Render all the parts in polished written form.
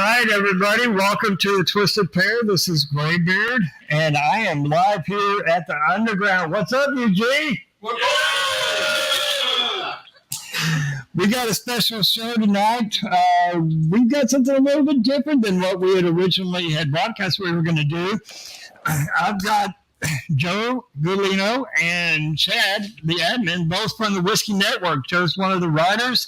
right, everybody, welcome to the Twisted Pair. This is Graybeard, and I am live here at the Underground. What's up, UG? We got a special show tonight. We've got something a little bit different than what we had broadcast we were going to do. I've got Joe Gulino and Chad, the admin, both from the Whiskey Network. Joe's one of the writers,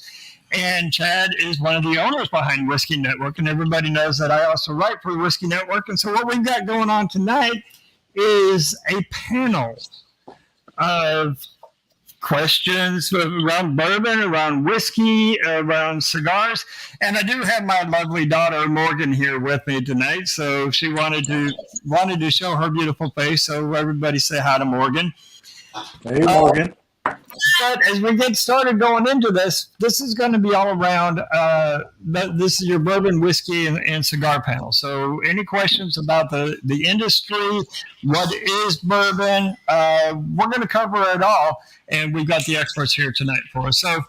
and Chad is one of the owners behind Whiskey Network, and everybody knows that I also write for the Whiskey Network. And so what we've got going on tonight is a panel of questions around bourbon, around whiskey, around cigars. And I do have my lovely daughter Morgan here with me tonight, so she wanted to show her beautiful face. So everybody say hi to Morgan. Hey, Morgan. But as we get started going into this is going to be all around. This is your bourbon, whiskey, and cigar panel. So, any questions about the industry? What is bourbon? We're going to cover it all, and we've got the experts here tonight for us. So,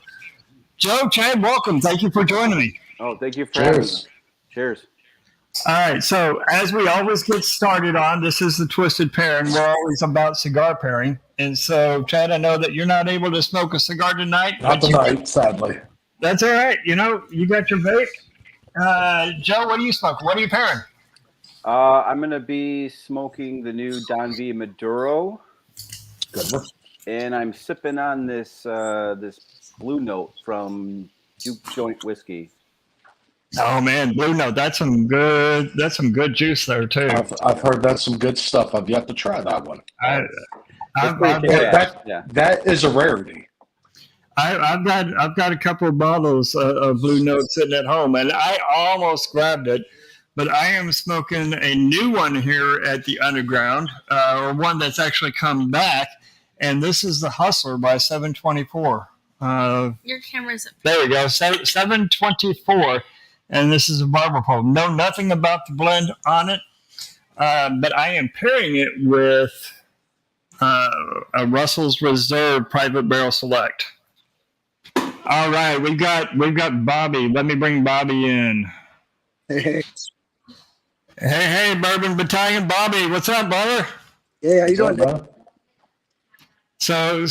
Joe, Chad, welcome. Thank you for joining me. Oh, thank you for having us. Cheers. All right, so as we always get started on, this is the Twisted Pair, and we're always about cigar pairing. And so, Chad, I know that you're not able to smoke a cigar tonight. Not tonight, sadly. That's all right. You know, you got your vape. Joe, what do you smoke? What are you pairing? I'm going to be smoking the new Don V Maduro. Good one. And I'm sipping on this Blue Note from Duke Joint Whiskey. Oh man, Blue Note, that's some good juice there too. I've heard that's some good stuff. I've yet to try that one. That is a rarity. I've got a couple of bottles of Blue Note sitting at home, and I almost grabbed it, but I am smoking a new one here at the Underground, or one that's actually come back, and this is the Hustler by 724. Your camera's up. There we go, 724. And this is a barber pole. Know nothing about the blend on it, but I am pairing it with a Russell's Reserve Private Barrel Select. All right, we've got Bobby. Let me bring Bobby in. Hey, Bourbon Battalion, Bobby. What's up, brother? Yeah, how you doing, Dave? So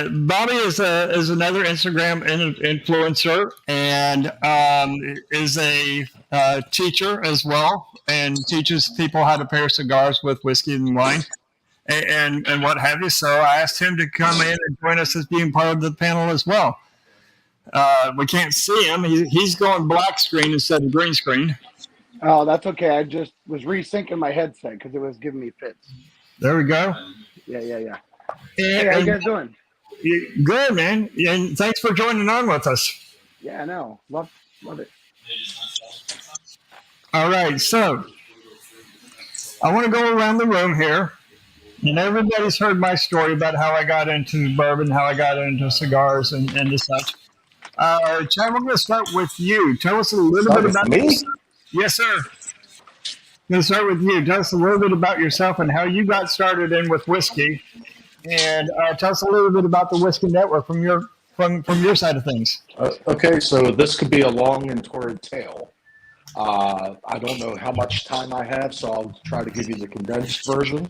Bobby is another Instagram influencer and is a teacher as well, and teaches people how to pair cigars with whiskey and wine and what have you. So I asked him to come in and join us as being part of the panel as well. We can't see him. He's going black screen instead of green screen. Oh, that's okay. I just was resyncing my headset because it was giving me fits. There we go. Yeah. Hey, how you guys doing? Good, man. And thanks for joining on with us. Yeah, I know. Love it. All right, so I want to go around the room here. And everybody's heard my story about how I got into bourbon, how I got into cigars and such. Chad, we're going to start with you. Tell us a little bit about me. Yes, sir. I'm going to start with you. Tell us a little bit about yourself and how you got started in with whiskey. And tell us a little bit about the Whiskey Network from your side of things. Okay, so this could be a long and torrid tale. I don't know how much time I have, so I'll try to give you the condensed version.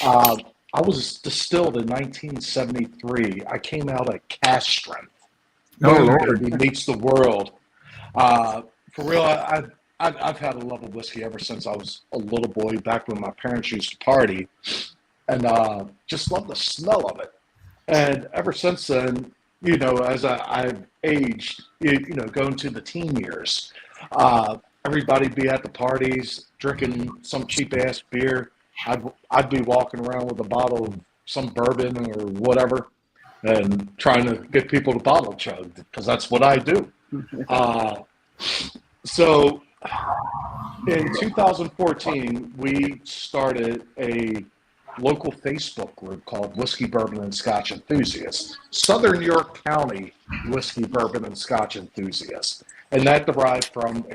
I was distilled in 1973. I came out at cash strength. Oh, Lord. He meets the world. For real, I've had a love of whiskey ever since I was a little boy, back when my parents used to party. And just love the smell of it. And ever since then, you know, as I've aged, you know, going to the teen years, everybody be at the parties, drinking some cheap-ass beer. I'd be walking around with a bottle of some bourbon or whatever and trying to get people to bottle chug, because that's what I do. So in 2014, we started a local Facebook group called Whiskey, Bourbon, and Scotch Enthusiasts, Southern York County Whiskey, Bourbon, and Scotch Enthusiasts. And that derived from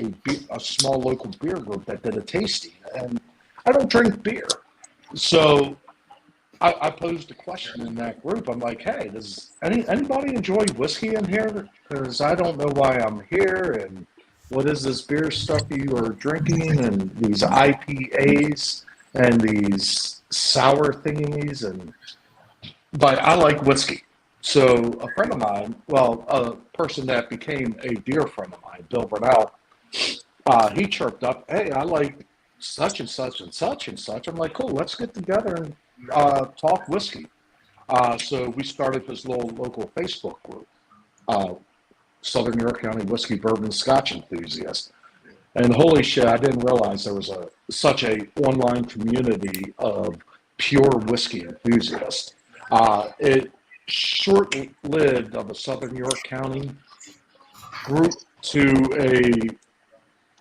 a small local beer group that did a tasting. And I don't drink beer. So I posed a question in that group. I'm like, hey, does anybody enjoy whiskey in here? Because I don't know why I'm here. And what is this beer stuff you are drinking, and these IPAs and these sour thingies, but I like whiskey. So a friend of mine, well, a person that became a dear friend of mine, Bill Burnell, he chirped up, "Hey, I like such and such and such and such." I'm like, "Cool, let's get together and talk whiskey." So we started this little local Facebook group, uh, Southern New York County Whiskey, Bourbon, Scotch Enthusiast. And holy shit, I didn't realize there was such a online community of pure whiskey enthusiasts. It short-lived of a Southern New York County group to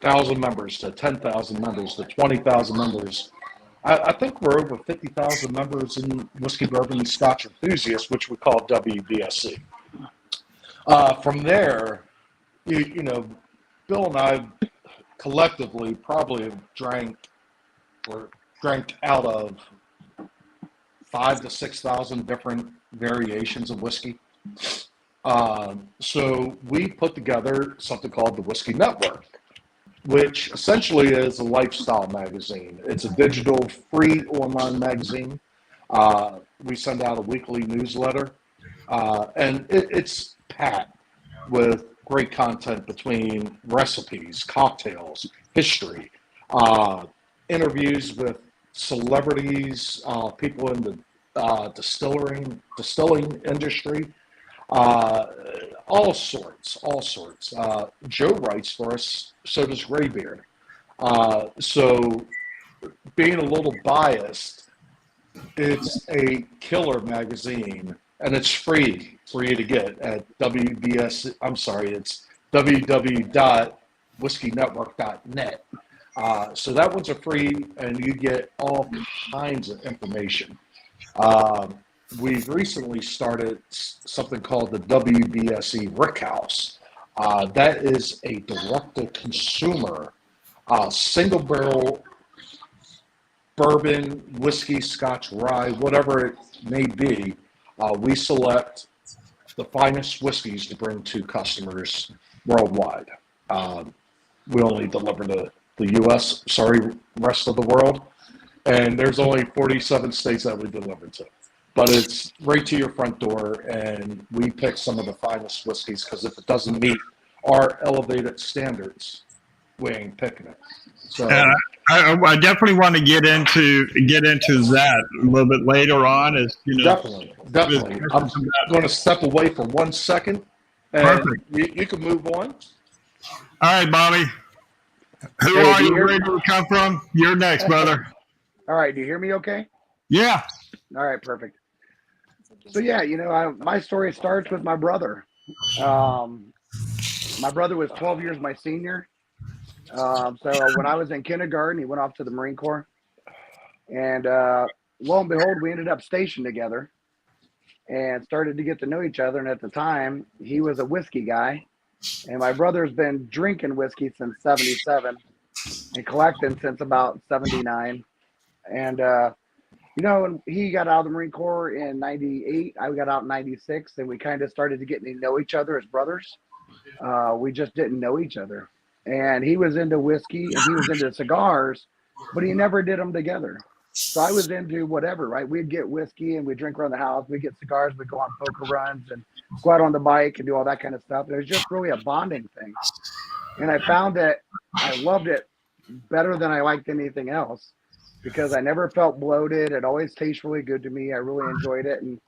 1,000 members, to 10,000 members, to 20,000 members. I think we're over 50,000 members in Whiskey, Bourbon, and Scotch Enthusiasts, which we call WBSC. From there, you know, Bill and I collectively probably have drank out of 5,000 to 6,000 different variations of whiskey. So we put together something called the Whiskey Network, which essentially is a lifestyle magazine. It's a digital, free online magazine. We send out a weekly newsletter, and it's packed with great content between recipes, cocktails, history, interviews with celebrities, people in the distilling industry, all sorts. Joe writes for us, so does Graybeard. So being a little biased, it's a killer magazine, and it's free for you to get at it's www.whiskeynetwork.net. So that one's a free, and you get all kinds of information. We've recently started something called the WBSE Rick House. That is a direct-to-consumer, single barrel bourbon, whiskey, Scotch, rye, whatever it may be. We select the finest whiskeys to bring to customers worldwide. We only deliver to the U.S., rest of the world. And there's only 47 states that we deliver to. But it's right to your front door, and we pick some of the finest whiskeys, because if it doesn't meet our elevated standards, we ain't picking it. So I definitely want to get into that a little bit later on. As you know, definitely. I'm going to step away for 1 second, and you can move on. All right, Bobby. Who are you? Where do you come from? You're next, brother. All right, do you hear me okay? Yeah. All right, perfect. So yeah, my story starts with my brother. My brother was 12 years my senior. So when I was in kindergarten, he went off to the Marine Corps, and lo and behold, we ended up stationed together and started to get to know each other. And at the time, he was a whiskey guy, and my brother's been drinking whiskey since '77 and collecting since about '79. And when he got out of the Marine Corps in '98, I got out in '96, and we kind of started to get to know each other as brothers. We just didn't know each other. And he was into whiskey and he was into cigars, but he never did them together. So I was into whatever, right? We'd get whiskey and we'd drink around the house. We'd get cigars. We'd go on poker runs and go out on the bike and do all that kind of stuff. It was just really a bonding thing. And I found that I loved it better than I liked anything else, because I never felt bloated. It always tastes really good to me. I really enjoyed it. And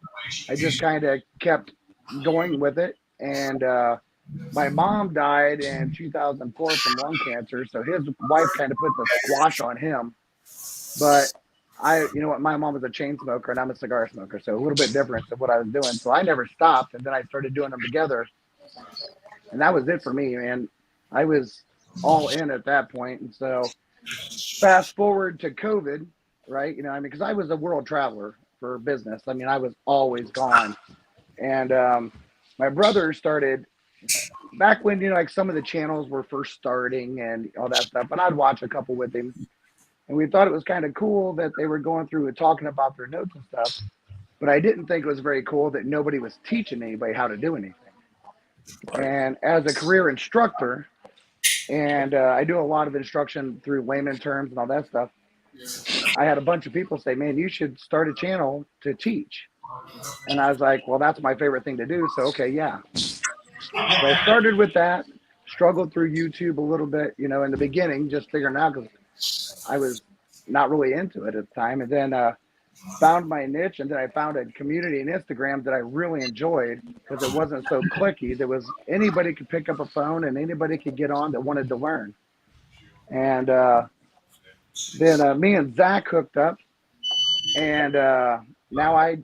I just kind of kept going with it. And my mom died in 2004 from lung cancer. So his wife kind of put the squash on him. But my mom was a chain smoker and I'm a cigar smoker. So a little bit different than what I was doing. So I never stopped. And then I started doing them together. And that was it for me, man. I was all in at that point. And so fast forward to COVID, right? Because I was a world traveler for business. I was always gone. And my brother started back when, some of the channels were first starting and all that stuff. And I'd watch a couple with him. And we thought it was kind of cool that they were going through and talking about their notes and stuff. But I didn't think it was very cool that nobody was teaching anybody how to do anything. And as a career instructor, and I do a lot of instruction through layman terms and all that stuff. I had a bunch of people say, "Man, you should start a channel to teach." And I was like, "Well, that's my favorite thing to do." So, okay, yeah. So I started with that, struggled through YouTube a little bit, in the beginning, just figuring out because I was not really into it at the time. And then found my niche, and then I found a community in Instagram that I really enjoyed because it wasn't so clicky. There was anybody could pick up a phone and anybody could get on that wanted to learn. And then me and Zach hooked up, and now I've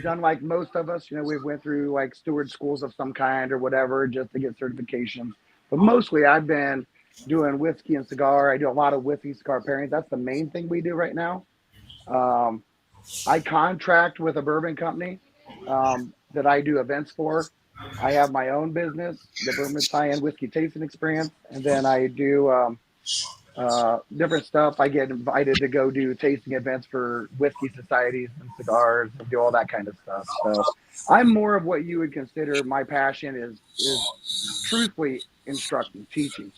done like most of us. We've went through like steward schools of some kind or whatever just to get certifications. But mostly I've been doing whiskey and cigar. I do a lot of whiskey cigar pairings. That's the main thing we do right now. I contract with a bourbon company that I do events for. I have my own business, the Bourbon Tie-In Whiskey Tasting Experience, and then I do different stuff. I get invited to go do tasting events for whiskey societies and cigars and do all that kind of stuff. So I'm more of what you would consider my passion is truthfully instructing, teaching,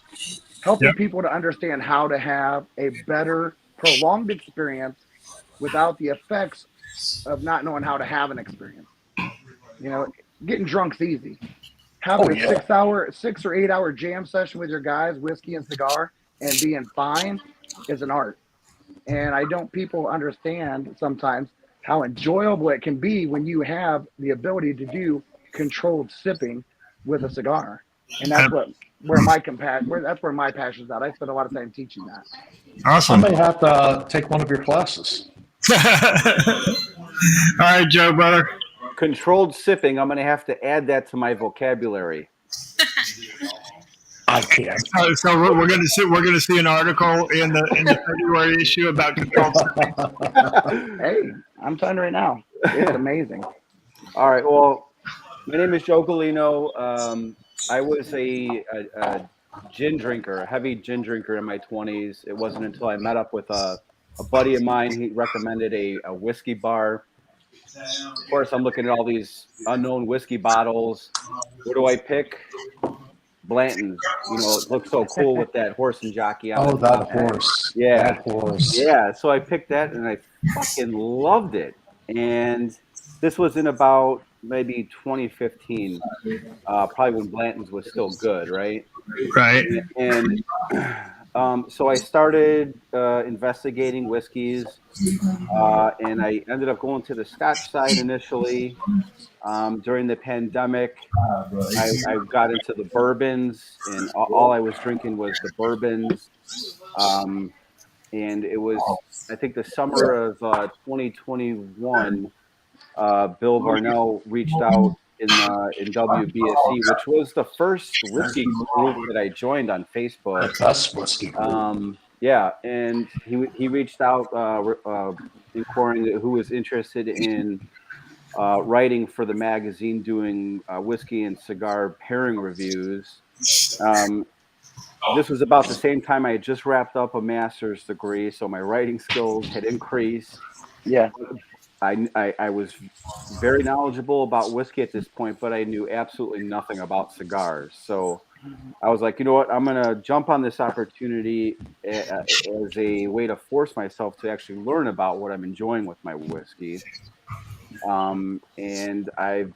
helping Yep. people to understand how to have a better prolonged experience without the effects of not knowing how to have an experience. Getting drunk's easy. Having Oh a yeah. 6 or 8 hour jam session with your guys, whiskey and cigar, and being fine is an art. And I don't people understand sometimes how enjoyable it can be when you have the ability to do controlled sipping with a cigar. And that's where my passion's at. I spend a lot of time teaching that. I Awesome. may have to take one of your classes. All right, Joe, brother. Controlled sipping. I'm going to have to add that to my vocabulary. I can't. So we're going to see an article in the February issue about controlled sipping. Hey, I'm telling you right now, it's amazing. All right. Well, my name is Joe Galino. I was a gin drinker, a heavy gin drinker in my 20s. It wasn't until I met up with a buddy of mine. He recommended a whiskey bar. Of course, I'm looking at all these unknown whiskey bottles. What do I pick? Blanton's. It looks so cool with that horse and jockey on Oh, it. that horse. Yeah. That horse. Yeah. So I picked that, and I fucking loved it. And this was in about maybe 2015, probably when Blanton's was still good, right? Right. And so I started investigating whiskeys, and I ended up going to the Scotch side initially. During the pandemic, I got into the bourbons, and all I was drinking was the bourbons. And it was, I think, the summer of 2021. Bill Varnell reached out in WBSC, which was the first whiskey group that I joined on Facebook. That's whiskey group. Yeah, and he reached out inquiring who was interested in writing for the magazine, doing whiskey and cigar pairing reviews. This was about the same time I had just wrapped up a master's degree, so my writing skills had increased. Yeah. I was very knowledgeable about whiskey at this point, but I knew absolutely nothing about cigars. So I was like, you know what? I'm going to jump on this opportunity as a way to force myself to actually learn about what I'm enjoying with my whiskey. And I've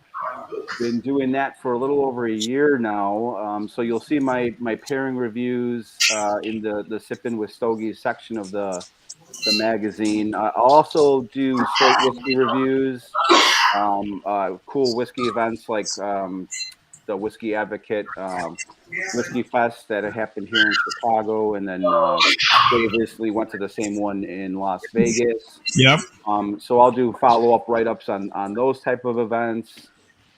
been doing that for a little over a year now. So you'll see my pairing reviews in the Sippin' with Stogies section of the magazine. I also do straight whiskey reviews, cool whiskey events like the Whiskey Advocate Whiskey Fest that happened here in Chicago, and then Dave recently went to the same one in Las Vegas. Yep. So I'll do follow-up write-ups on those type of events.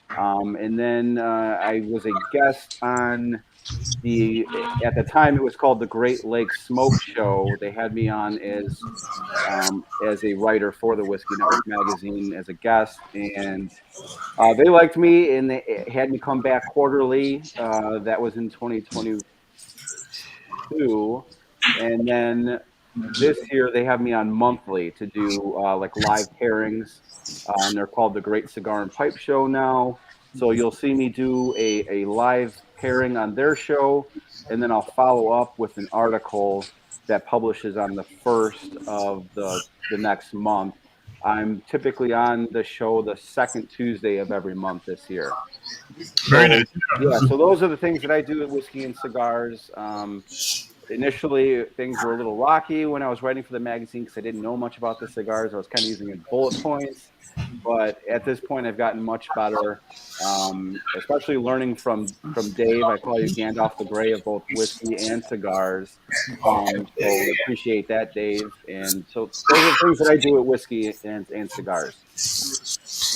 And then I was a guest on at the time it was called the Great Lakes Smoke Show. They had me on as a writer for the Whiskey Network magazine as a guest, and they liked me, and they had me come back quarterly. That was in 2022, and then this year they have me on monthly to do like live pairings, and they're called the Great Cigar and Pipe Show now. So you'll see me do a live pairing on their show, and then I'll follow up with an article that publishes on the 1st of the next month. I'm typically on the show the second Tuesday of every month this year. Very nice. Yeah, so those are the things that I do at Whiskey and Cigars. Initially, things were a little rocky when I was writing for the magazine because I didn't know much about the cigars. I was kind of using it in bullet points. But at this point, I've gotten much better, especially learning from Dave. I call you Gandalf the Grey of both whiskey and cigars. So appreciate that, Dave. And so those are the things that I do at Whiskey and Cigars.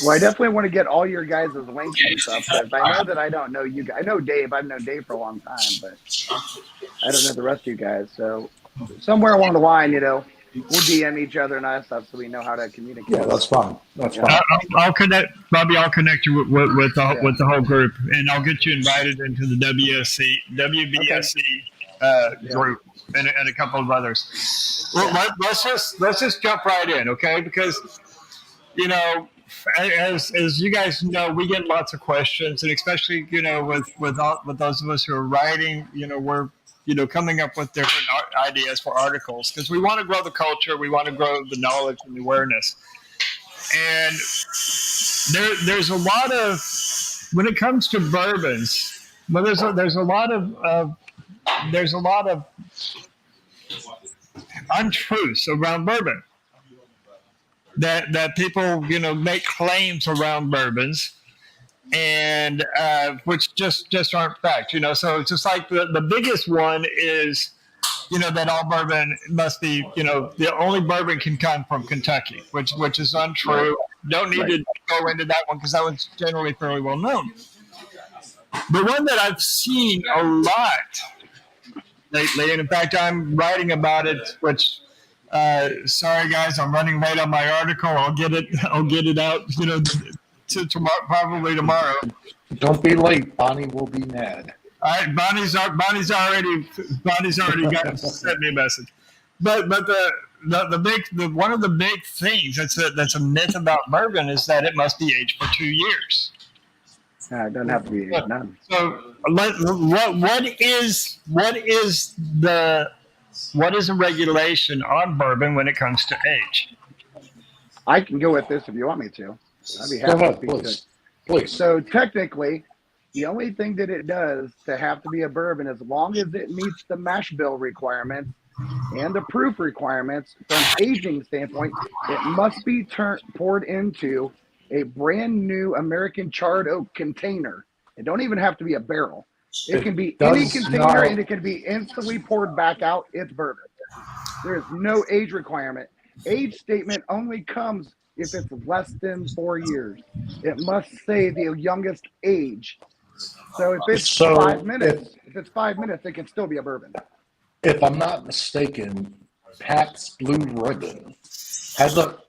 Well, I definitely want to get all your guys' links and stuff. Because I know that I don't know you guys. I know Dave. I've known Dave for a long time, but I don't know the rest of you guys. So somewhere along the line, we'll DM each other and that stuff so we know how to communicate. Yeah, that's fine. That's fine. I'll connect, Bobby. I'll connect you with the whole group, and I'll get you invited into the WBSC group and a couple of others. Well, let's just jump right in, okay? Because as you guys know, we get lots of questions, and especially with those of us who are writing, we're coming up with different ideas for articles because we want to grow the culture, we want to grow the knowledge and the awareness. And there's a lot of, when it comes to bourbons, well, there's a lot of untruths around bourbon that people make claims around bourbons. And which just aren't fact, So it's just like the biggest one is, that all bourbon must be, the only bourbon can come from Kentucky, which is untrue. Don't need to go into that one because that one's generally fairly well known. The one that I've seen a lot lately, and in fact I'm writing about it, which sorry guys, I'm running late on my article. I'll get it out, tomorrow, probably tomorrow. Don't be late. Bonnie will be mad. All right, Bonnie's already got sent me a message. But the one of the big things that's a myth about bourbon is that it must be aged for 2 years. It doesn't have to be none. So what is a regulation on bourbon when it comes to age? I can go with this if you want me to. I'd be happy to speak to it. Please. So technically, the only thing that it does to have to be a bourbon, as long as it meets the mash bill requirements and the proof requirements from an aging standpoint, it must be poured into a brand new American charred oak container. It don't even have to be a barrel. It can be any container, and it can be instantly poured back out. It's bourbon. There is no age requirement. Age statement only comes if it's less than 4 years. It must say the youngest age. So if it's 5 minutes, it can still be a bourbon. If I'm not mistaken, Pabst Blue Ribbon has a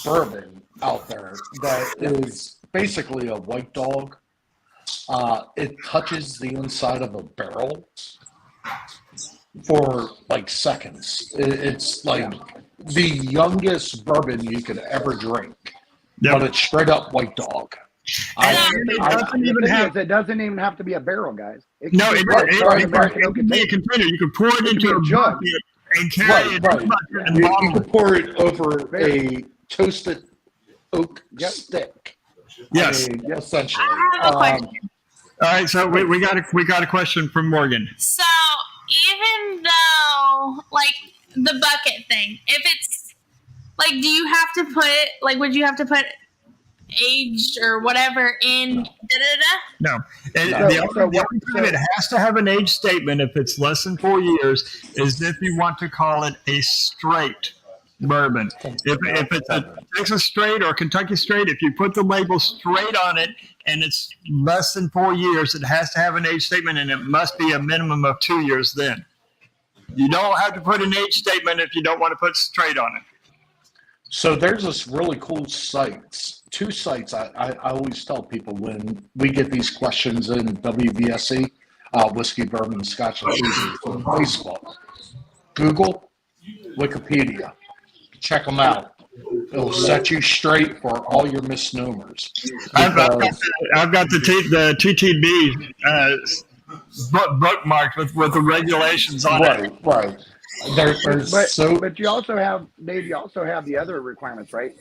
bourbon out there that is basically a white dog. It touches the inside of a barrel for like seconds. It's like the youngest bourbon you could ever drink, but it's straight up white dog. It doesn't even have to be a barrel, guys. It can be a container. You can pour it into a jug and carry it. You can pour it over a toasted oak stick. Yes, essentially. I have a question. All right, so we got a question from Morgan. So even though the bucket thing, if it's do you have to put would you have to put aged or whatever in No. The only time it has to have an age statement if it's less than 4 years is if you want to call it a straight bourbon. If it's a Texas straight or Kentucky straight, if you put the label straight on it and it's less than 4 years, it has to have an age statement, and it must be a minimum of 2 years then. You don't have to put an age statement if you don't want to put straight on it. So there's this really cool two sites I always tell people when we get these questions in WBSE, Whiskey, Bourbon, Scotch, and Seasons on Facebook. Google, Wikipedia. Check them out. It'll set you straight for all your misnomers. I've got the TTB bookmarked with the regulations on it. Right. There's But you also have, Dave, you also have the other requirements, right?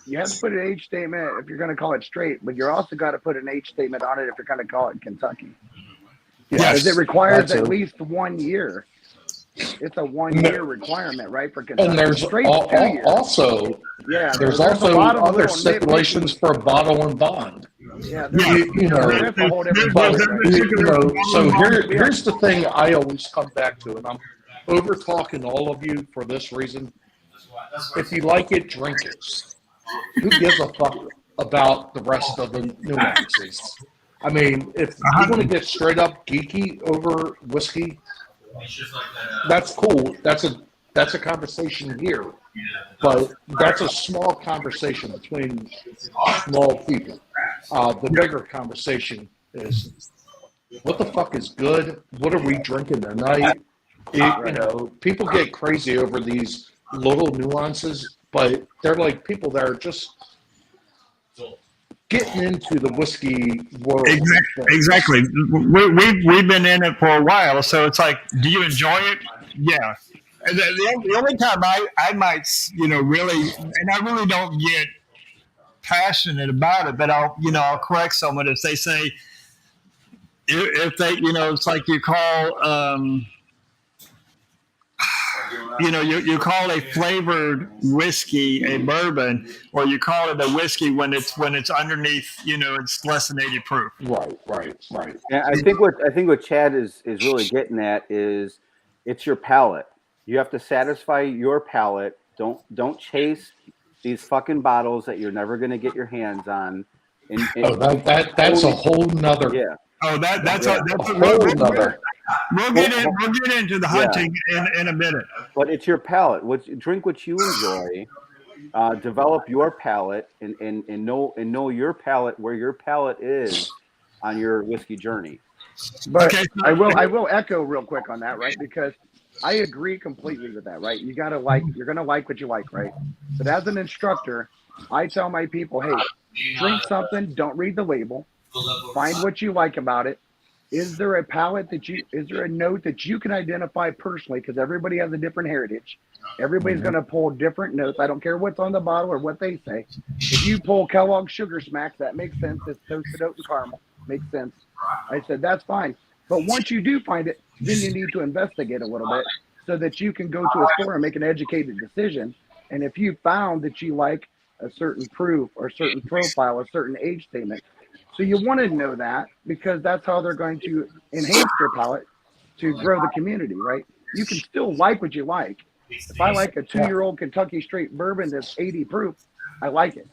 You have to put an age statement if you're going to call it straight, but you're also got to put an age statement on it if you're going to call it Kentucky. Yes. Because it requires That's at it. least 1 year. It's a 1 year requirement, right? For Kentucky. And there's Straight 2 years. also Yeah, there's a also lot of other little stipulations for a bottle and bond. Yeah, Yeah. that's a whole different But story, right? so here's the thing I always come back to, and I'm over talking all of you for this reason. If you like it, drink it. Who gives a fuck about the rest of the nuances? I mean, if you want to get straight up geeky over whiskey, that's cool. That's a conversation here, but that's a small conversation between small people. The bigger conversation is what the fuck is good? What are we drinking tonight? People get crazy over these little nuances, but they're like people that are just getting into the whiskey world. Exactly. We've been in it for a while, so it's like, do you enjoy it? Yeah. And the only time I might, really, and I really don't get passionate about it, but I'll correct someone if they say, if they, it's like you call, you call a flavored whiskey a bourbon, or you call it a whiskey when it's underneath, it's less than 80 proof. Right. Yeah, I think what Chad is really getting at is it's your palate. You have to satisfy your palate. Don't chase these fucking bottles that you're never going to get your hands on. That's a whole nother. Yeah. Oh, that's a whole nother. We'll get into the hunting in a minute. But it's your palate. Drink what you enjoy. Develop your palate and know your palate, where your palate is on your whiskey journey. But Okay. I will echo real quick on that, right? Because I agree completely with that, right? You're gonna like what you like, right? But as an instructor, I tell my people, hey, drink something, don't read the label, find what you like about it. Is there a palate is there a note that you can identify personally? Because everybody has a different heritage. Everybody's going to pull different notes. I don't care what's on the bottle or what they say. If you pull Kellogg's Sugar Smacks, that makes sense. It's toasted oat and caramel. Makes sense. I said, that's fine. But once you do find it, then you need to investigate a little bit so that you can go to a store and make an educated decision. And if you found that you like a certain proof or certain profile, a certain age statement, so you want to know that because that's how they're going to enhance their palate to grow the community, right? You can still like what you like. If I like a 2-year-old Kentucky straight bourbon that's 80 proof, I like it.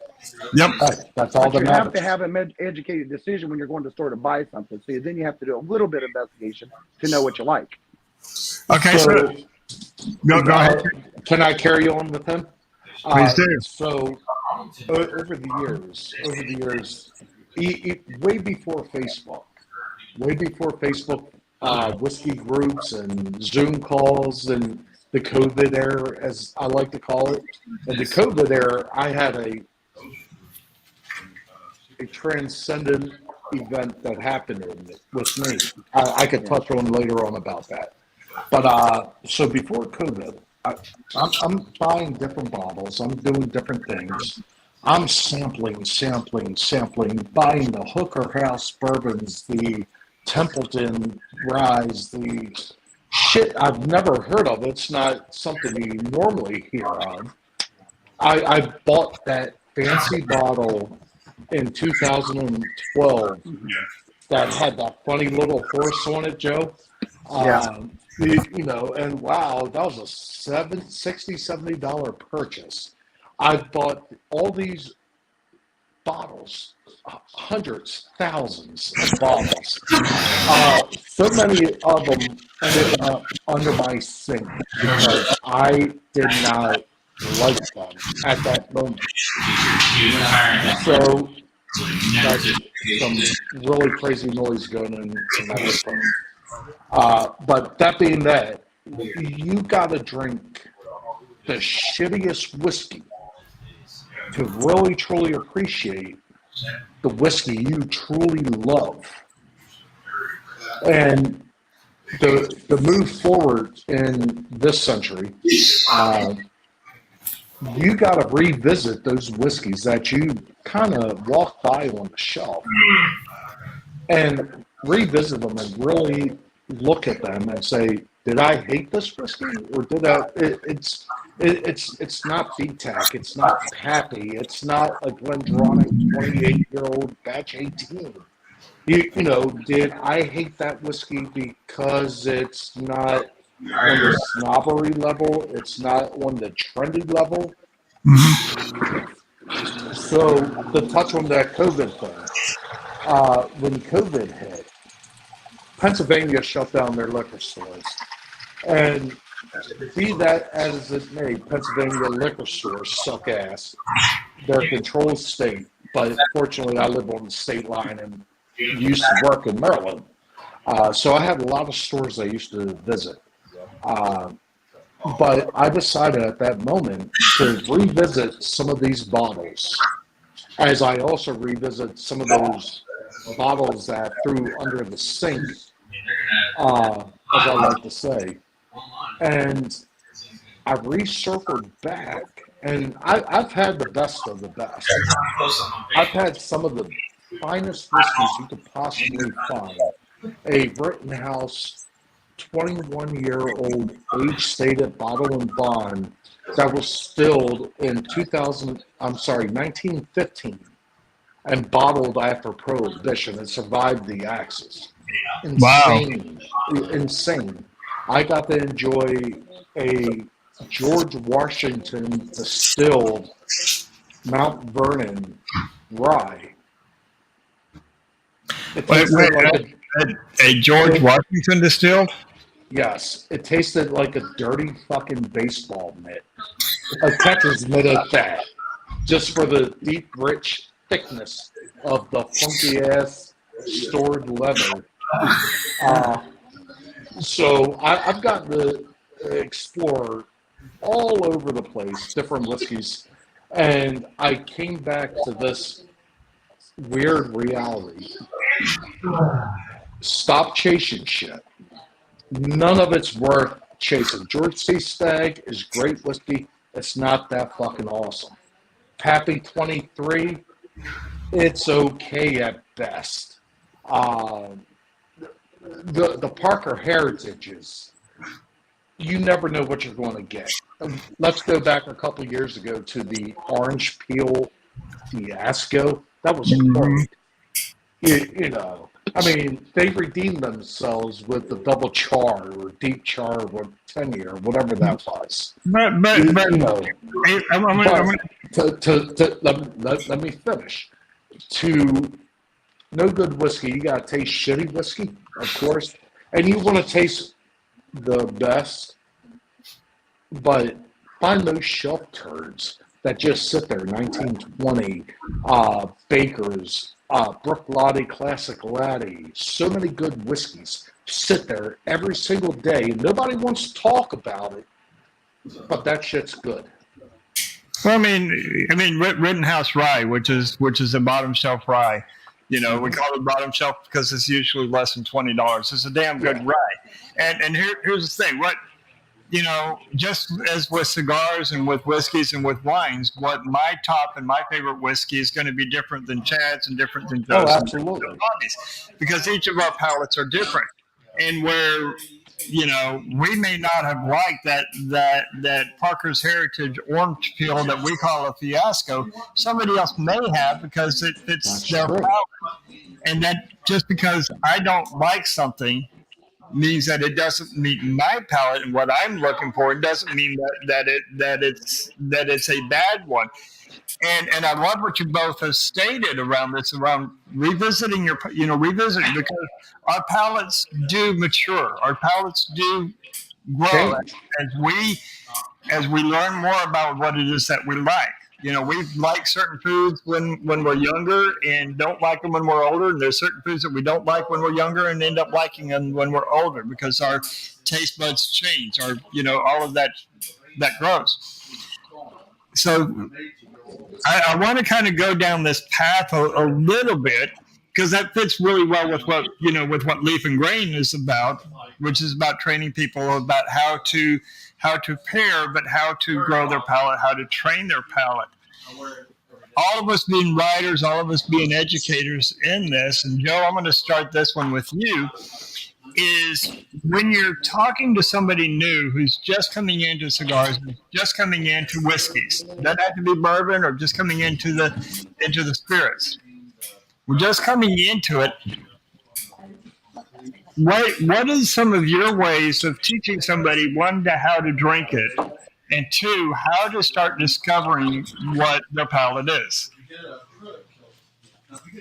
Yep. That's all But that you matters. have to have an educated decision when you're going to the store to buy something. So then you have to do a little bit of investigation to know what you like. Okay. So go ahead. Can I carry on with him? Please do. So over the years, way before Facebook, whiskey groups and Zoom calls and the COVID era, as I like to call it. In the COVID era, I had a transcendent event that happened with me. I could touch on later on about that. But so before COVID, I'm buying different bottles. I'm doing different things. I'm sampling, buying the Hooker House bourbons, the Templeton Rise, the shit I've never heard of. It's not something you normally hear of. I bought that fancy bottle in 2012 that had that funny little horse on it, Joe. And wow, that was a $70 purchase. I bought all these bottles, hundreds, thousands of bottles. So many of them ended up under my sink because I did not like them at that moment. So that's some really crazy noise going in my headphones. But that being that, you got to drink the shittiest whiskey to really, truly appreciate the whiskey you truly love. And the move forward in this century, you got to revisit those whiskeys that you kind of walked by on the shelf and revisit them and really look at them and say, did I hate this whiskey, or did I? It's not BTAC, it's not Pappy, it's not a Glendronach 28-year-old batch 18. You know, did I hate that whiskey because it's not on the snobbery level, it's not on the trendy level? So to touch on that COVID thing, when COVID hit, Pennsylvania shut down their liquor stores. And be that as it may, Pennsylvania liquor stores suck ass. They're a controlled state, but fortunately I live on the state line and used to work in Maryland. So I had a lot of stores I used to visit. But I decided at that moment to revisit some of these bottles, as I also revisit some of those bottles that I threw under the sink, as I like to say. And I recircled back, and I've had the best of the best. I've had some of the finest whiskeys you could possibly find. A Rittenhouse 21-year-old age-stated bottle and bond that was distilled in 1915 and bottled after Prohibition and survived the Axis. Insane. Wow. Insane. I got to enjoy a George Washington distilled Mount Vernon rye. A George Washington distilled? Yes. It tasted like a dirty fucking baseball mitt. A catcher's mitt at that. Just for the deep, rich thickness of the funky-ass stored leather. So I've gotten to explore all over the place, different whiskeys, and I came back to this weird reality. Stop chasing shit. None of it's worth chasing. George C. Stagg is great whiskey. It's not that fucking awesome. Pappy 23, it's okay at best. The Parker Heritages, you never know what you're going to get. Let's go back a couple of years ago to the orange peel fiasco. That was great. You know, I mean, they redeemed themselves with the double char or deep char or 10-year, whatever that was. But you know, let me finish. To no good whiskey, you got to taste shitty whiskey, of course, and you want to taste the best, but find those shelf turds that just sit there. 1920 Baker's, Brook Classic Laddie, so many good whiskeys sit there every single day, and nobody wants to talk about it, but that shit's good. Well, I mean, Rittenhouse rye, which is a bottom shelf rye. You know, we call it bottom shelf because it's usually less than $20. It's a damn good rye. And here's the thing: what, you know, just as with cigars and with whiskeys and with wines, what my top and my favorite whiskey is going to be different than Chad's and different than Joe's. Oh, absolutely. And Bobby's, because each of our palates are different, and where, you know, we may not have liked that Parker's Heritage orange peel that we call a fiasco. Somebody else may have, because it fits their palate. And that just because I don't like something means that it doesn't meet my palate and what I'm looking for. It doesn't mean that it's a bad one. And I love what you both have stated around this, around revisiting revisiting, because our palates do mature. Our palates do grow as we learn more about what it is that we like. You know, we like certain foods when we're younger and don't like them when we're older. And there's certain foods that we don't like when we're younger and end up liking them when we're older, because our taste buds change, or, you know, all of that grows. So I want to kind of go down this path a little bit, because that fits really well with what Leaf and Grain is about, which is about training people about how to pair, but how to grow their palate, how to train their palate. All of us being writers, all of us being educators in this, and Joe, I'm going to start this one with you, is when you're talking to somebody new who's just coming into cigars, just coming into whiskeys, doesn't have to be bourbon or just coming into the spirits. We're just coming into it. What is some of your ways of teaching somebody, one, to how to drink it, and two, how to start discovering what their palate is?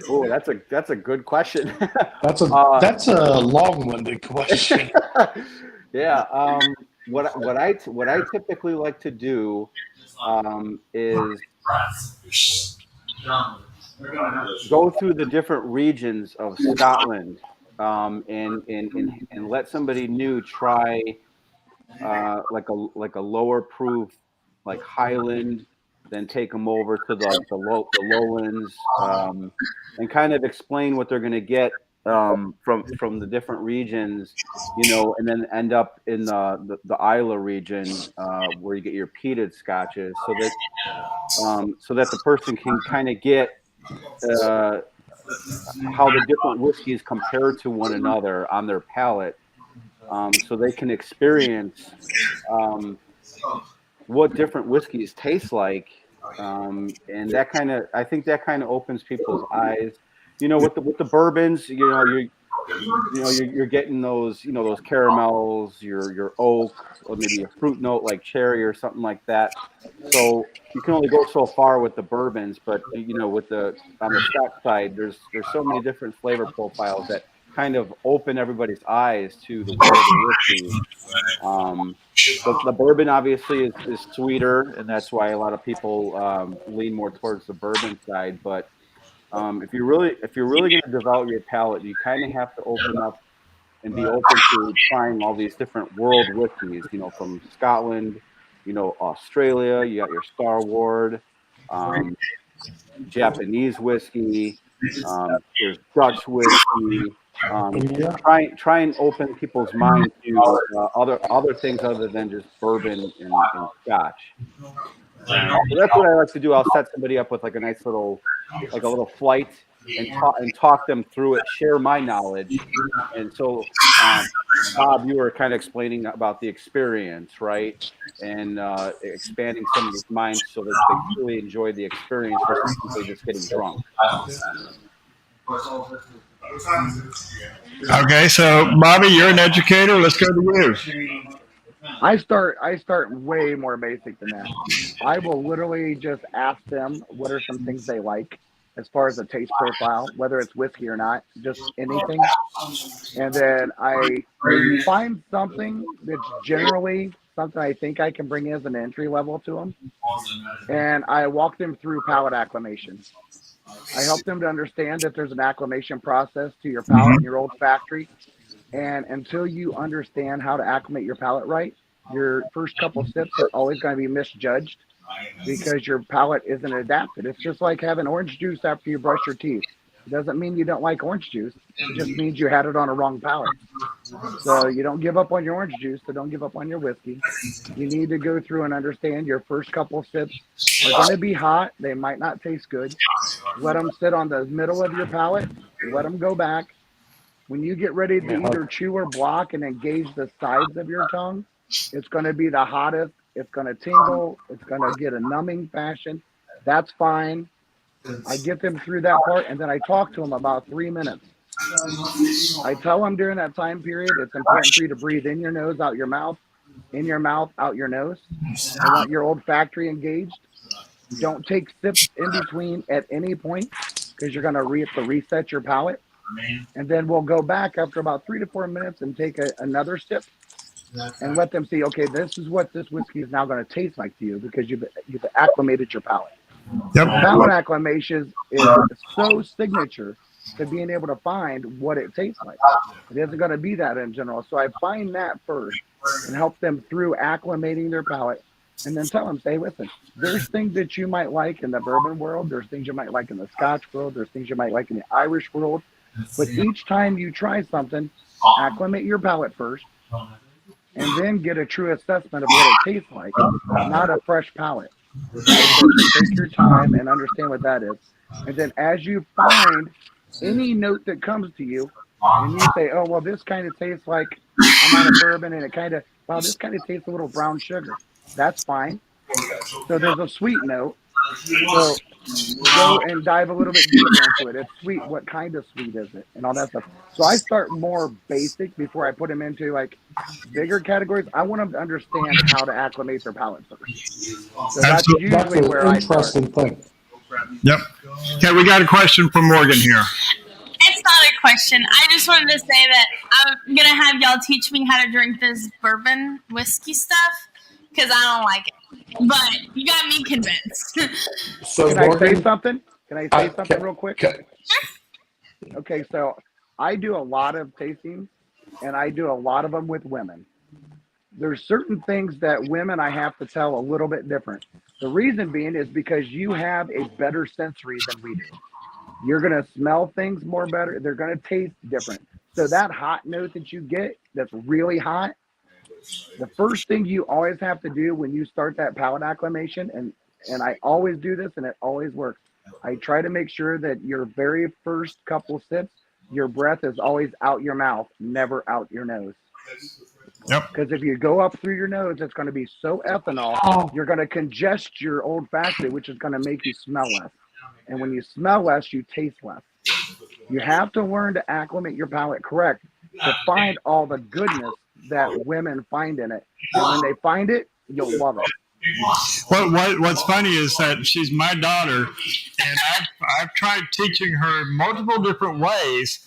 Oh, that's a good question. That's a long-winded question. Yeah. What I typically like to do is go through the different regions of Scotland, and let somebody new try like a lower proof, like Highland, then take them over to the lowlands, and kind of explain what they're going to get from the different regions, and then end up in the Isla region, where you get your peated scotches, so that the person can kind of get how the different whiskeys compare to one another on their palate, so they can experience what different whiskeys taste like, and I think that kind of opens people's eyes. With the bourbons, you're getting those caramels, your oak, or maybe a fruit note like cherry or something like that. So you can only go so far with the bourbons, but on the Scotch side, there's so many different flavor profiles that kind of open everybody's eyes to the world of whiskey. The bourbon obviously is sweeter, and that's why a lot of people lean more towards the bourbon side. But if you're really going to develop your palate, you kind of have to open up and be open to trying all these different world whiskeys. From Scotland, Australia. You got your Starward, Japanese whiskey. There's Dutch whiskey. Try and open people's minds to other things other than just bourbon and Scotch. So that's what I like to do. I'll set somebody up with like a nice little flight and talk them through it, share my knowledge. And so, Bob, you were kind of explaining about the experience, right? And expanding somebody's mind so that they really enjoy the experience versus simply just getting drunk. Okay, so Bobby, you're an educator. Let's go to you. I start way more basic than that. I will literally just ask them what are some things they like as far as a taste profile, whether it's whiskey or not, just anything. And then I find something that's generally something I think I can bring as an entry level to them. And I walk them through palate acclimation. I help them to understand that there's an acclimation process to your palate and your olfactory. And until you understand how to acclimate your palate right, your first couple sips are always going to be misjudged because your palate isn't adapted. It's just like having orange juice after you brush your teeth. It doesn't mean you don't like orange juice. It just means you had it on a wrong palate. So you don't give up on your orange juice, so don't give up on your whiskey. You need to go through and understand your first couple sips are going to be hot. They might not taste good. Let them sit on the middle of your palate. Let them go back. When you get ready to either chew or block and engage the sides of your tongue, it's going to be the hottest. It's going to tingle. It's going to get a numbing fashion. That's fine. I get them through that part, and then I talk to them about 3 minutes. I tell them during that time period, it's important for you to breathe in your nose, out your mouth, in your mouth, out your nose. I want your olfactory engaged. Don't take sips in between at any point because you're going to reset your palate. And then we'll go back after about 3 to 4 minutes and take another sip and let them see, okay, this is what this whiskey is now going to taste like to you because you've acclimated your palate. Yep. Palate acclimation is so signature to being able to find what it tastes like. It isn't going to be that in general. So I find that first and help them through acclimating their palate and then tell them, say, listen, there's things that you might like in the bourbon world. There's things you might like in the Scotch world. There's things you might like in the Irish world. But each time you try something, acclimate your palate first, and then get a true assessment of what it tastes like, not a fresh palate. Right? So take your time and understand what that is. And then as you find any note that comes to you, and you say, oh, well, this kind of tastes like I'm on a bourbon, and it kind of, wow, this kind of tastes a little brown sugar. That's fine. So there's a sweet note. So go and dive a little bit deeper into it. It's sweet. What kind of sweet is it? And all that stuff. So I start more basic before I put them into like bigger categories. I want them to understand how to acclimate their palate first. So that's usually where I start. Interesting thing. Yep. Okay, we got a question from Morgan here. It's not a question. I just wanted to say that I'm gonna have y'all teach me how to drink this bourbon whiskey stuff because I don't like it. But you got me convinced. So Can Morgan, I say something? Can I say something real quick? Okay. Okay, so I do a lot of tastings, and I do a lot of them with women. There's certain things that women I have to tell a little bit different. The reason being is because you have a better sensory than we do. You're going to smell things more better. They're going to taste different. So that hot note that you get that's really hot, the first thing you always have to do when you start that palate acclimation, and I always do this and it always works. I try to make sure that your very first couple sips, your breath is always out your mouth, never out your nose. Yep. Because if you go up through your nose, it's going to be so ethanol, you're going to congest your old fashioned, which is going to make you smell less. And when you smell less, you taste less. You have to learn to acclimate your palate correct to find all the goodness that women find in it. And when they find it, you'll love it. What's funny is that she's my daughter, and I've tried teaching her multiple different ways.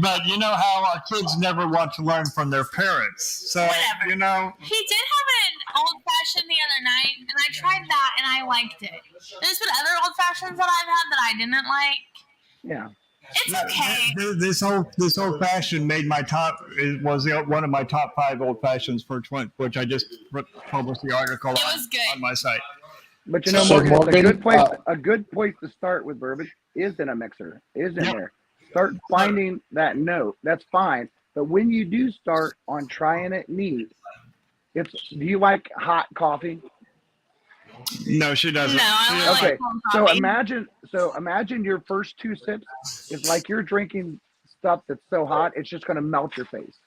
But you know how our kids never want to learn from their parents. So, Whatever. you know. He did have an old fashioned the other night, and I tried that and I liked it. There's been other old fashions that I've had that I didn't like. Yeah. It's okay. This old fashioned made my top. It was one of my top 5 old fashions for 20, which I just published the article on my site. But you know, So Morgan, Morgan, a good place to start with bourbon is in a mixer, is in there. Start finding that note. That's fine. But when you do start on trying it neat, do you like hot coffee? No, she doesn't. No, I only like cold coffee. So imagine your first 2 sips is like you're drinking stuff that's so hot it's just going to melt your face.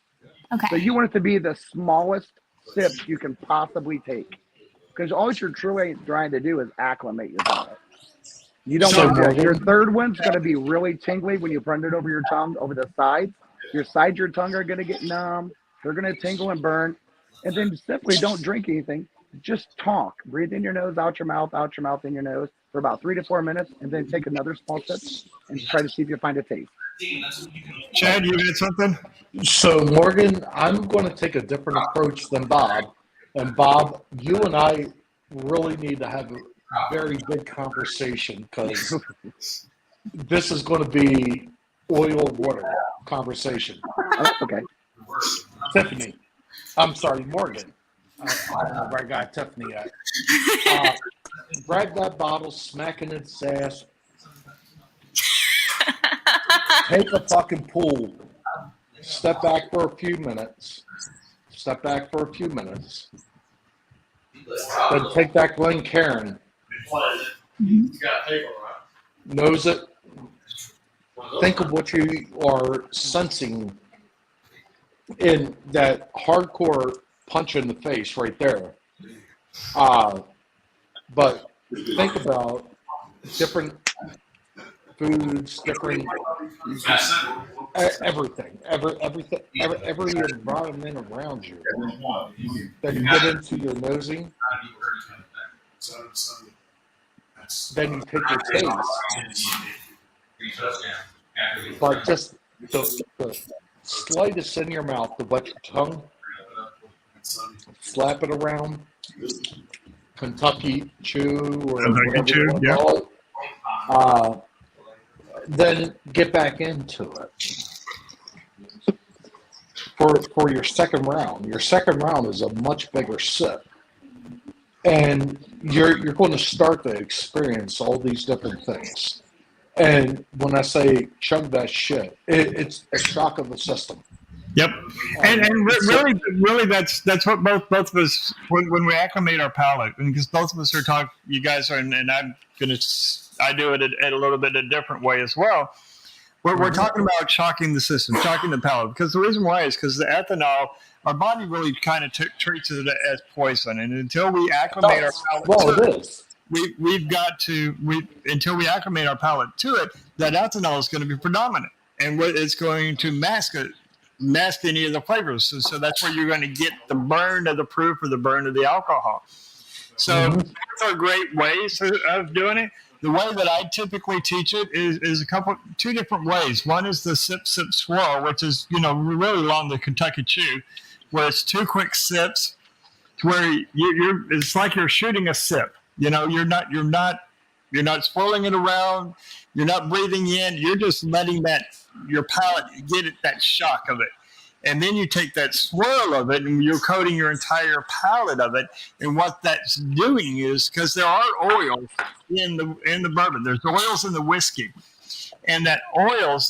Okay. So you want it to be the smallest sip you can possibly take, because all you're truly trying to do is acclimate your palate. You don't want your third one's going to be really tingly when you run it over your tongue, over the sides. Your sides of your tongue are going to get numb. They're going to tingle and burn. And then simply don't drink anything. Just talk. Breathe in your nose, out your mouth, in your nose for about 3 to 4 minutes, and then take another small sip and try to see if you find a taste. Chad, you had something? So Morgan, I'm going to take a different approach than Bob. And Bob, you and I really need to have a very big conversation, because this is going to be oil water conversation. Oh, okay. Tiffany, I'm sorry, Morgan. I don't know where I got Tiffany at. Grab that bottle, smack it in its ass. Take a fucking pull. Step back for a few minutes. Then take that Glencairn. Nose it. Think of what you are sensing in that hardcore punch in the face right there. But think about different foods, different everything, every environment around you. Then you get into your nosing. Then you take your taste. But just the slightest in your mouth to wet your tongue, slap it around, Kentucky Chew or whatever you want to call it. Then get back into it for your second round. Your second round is a much bigger sip, and you're going to start to experience all these different things. And when I say chug that shit, it's a shock of the system. Yep, and really, that's what both of us when we acclimate our palate, and because both of us are talking, you guys are, and I do it at a little bit a different way as well. We're talking about shocking the system, shocking the palate, because the reason why is because the ethanol, our body really kind of treats it as poison, and until we acclimate our palate, it is. We've got to until we acclimate our palate to it, that ethanol is going to be predominant, and it's going to mask any of the flavors. So that's where you're going to get the burn of the proof or the burn of the alcohol. So those are great ways of doing it. The way that I typically teach it is two different ways. One is the sip, swirl, which is, really along the Kentucky Chew, where it's 2 quick sips, where it's like you're shooting a sip. You're not swirling it around. You're not breathing in. You're just letting your palate get that shock of it. And then you take that swirl of it and you're coating your entire palate of it. And what that's doing is, because there are oils in the bourbon, there's oils in the whiskey. And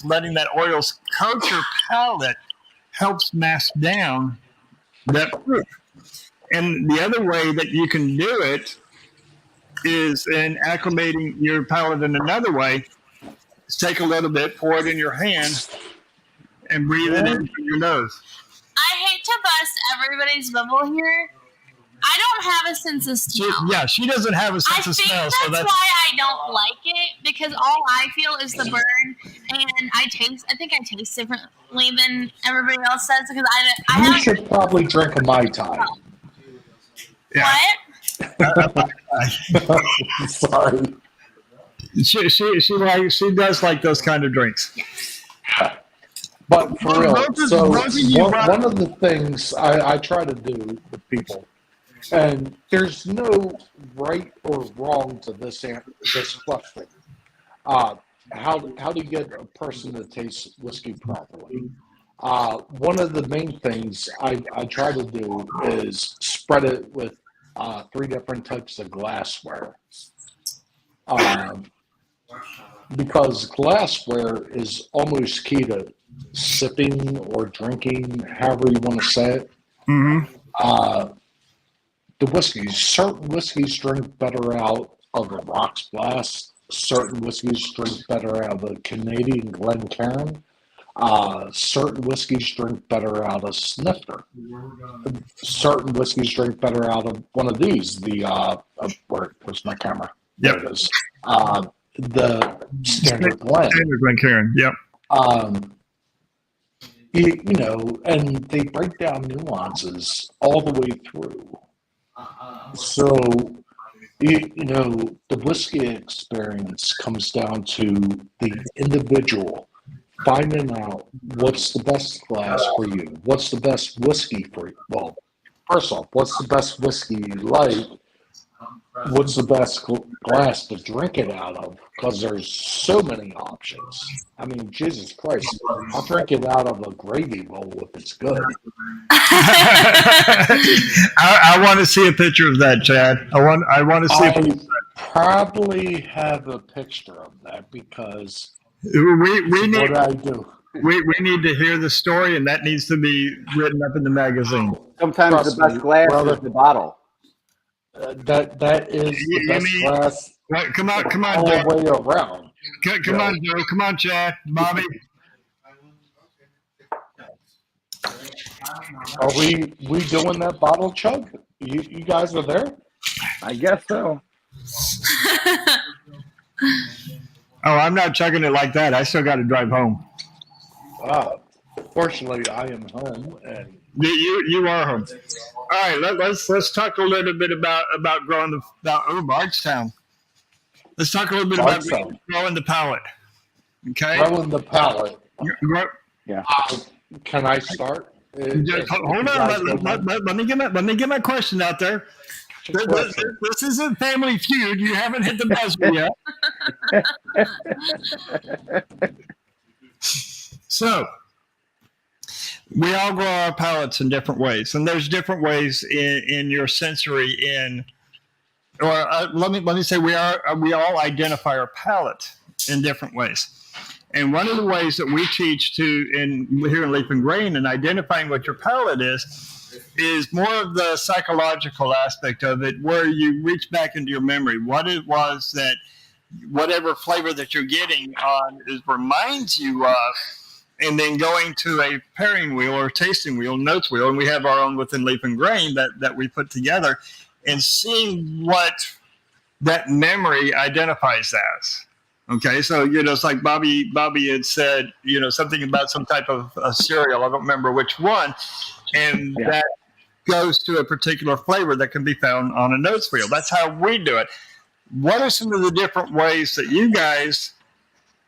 letting that oils coat your palate helps mask down that proof. And the other way that you can do it is in acclimating your palate in another way. Is take a little bit, pour it in your hand, and breathe it in through your nose. I hate to bust everybody's bubble here. I don't have a sense of smell. She doesn't have a sense of smell. I think that's why I don't like it, because all I feel is the burn, and I think I taste differently than everybody else does, because You should probably drink a Mai Tai. Yeah. What? Sorry. She does like those kind of drinks. But for real, so one of the things I try to do with people, and there's no right or wrong to this question. How do you get a person to taste whiskey properly? One of the main things I try to do is spread it with 3 different types of glassware. Because glassware is almost key to sipping or drinking, however you want to say it. Mm-hmm. Certain whiskeys drink better out of a rocks glass. Certain whiskeys drink better out of a Canadian Glencairn. Certain whiskeys drink better out of snifter. Certain whiskeys drink better out of one of these. Where's my camera? Yep. There it is. The standard blend. Standard Glencairn. Yep. And they break down nuances all the way through. So, the whiskey experience comes down to the individual finding out what's the best glass for you, what's the best whiskey for you. Well, first off, what's the best whiskey you like? What's the best glass to drink it out of? Because there's so many options. I mean, Jesus Christ, I'll drink it out of a gravy bowl if it's good. I want to see a picture of that, Chad. I want to see. I probably have a picture of that because we need what I do. We need to hear the story, and that needs to be written up in the magazine. Sometimes the best glass is the bottle. That is the best glass. Right, come on, all Joe. the way around. Come on, Joe. Come on, Chad. Bobby. Are we doing that bottle chug? You guys are there? I guess so. Oh, I'm not chugging it like that. I still got to drive home. Fortunately, I am home, and you are home. All right, let's talk a little bit about growing Bardstown. Let's talk a little bit about growing the palate. Okay, growing the palate. Yeah. Can I start? Hold on. Let me get my question out there. This isn't Family Feud. You haven't hit the buzzer yet. So, we all grow our palates in different ways, and there's different ways in your sensory. Let me say we all identify our palate in different ways. And one of the ways that we teach here in Leaf and Grain and identifying what your palate is more of the psychological aspect of it, where you reach back into your memory, what it was that whatever flavor that you're getting on reminds you of, and then going to a pairing wheel or tasting wheel, notes wheel, and we have our own within Leaf and Grain that we put together, and seeing what that memory identifies as. Okay, so it's like Bobby had said, something about some type of cereal. I don't remember which one, and that goes to a particular flavor that can be found on a notes wheel. That's how we do it. What are some of the different ways that you guys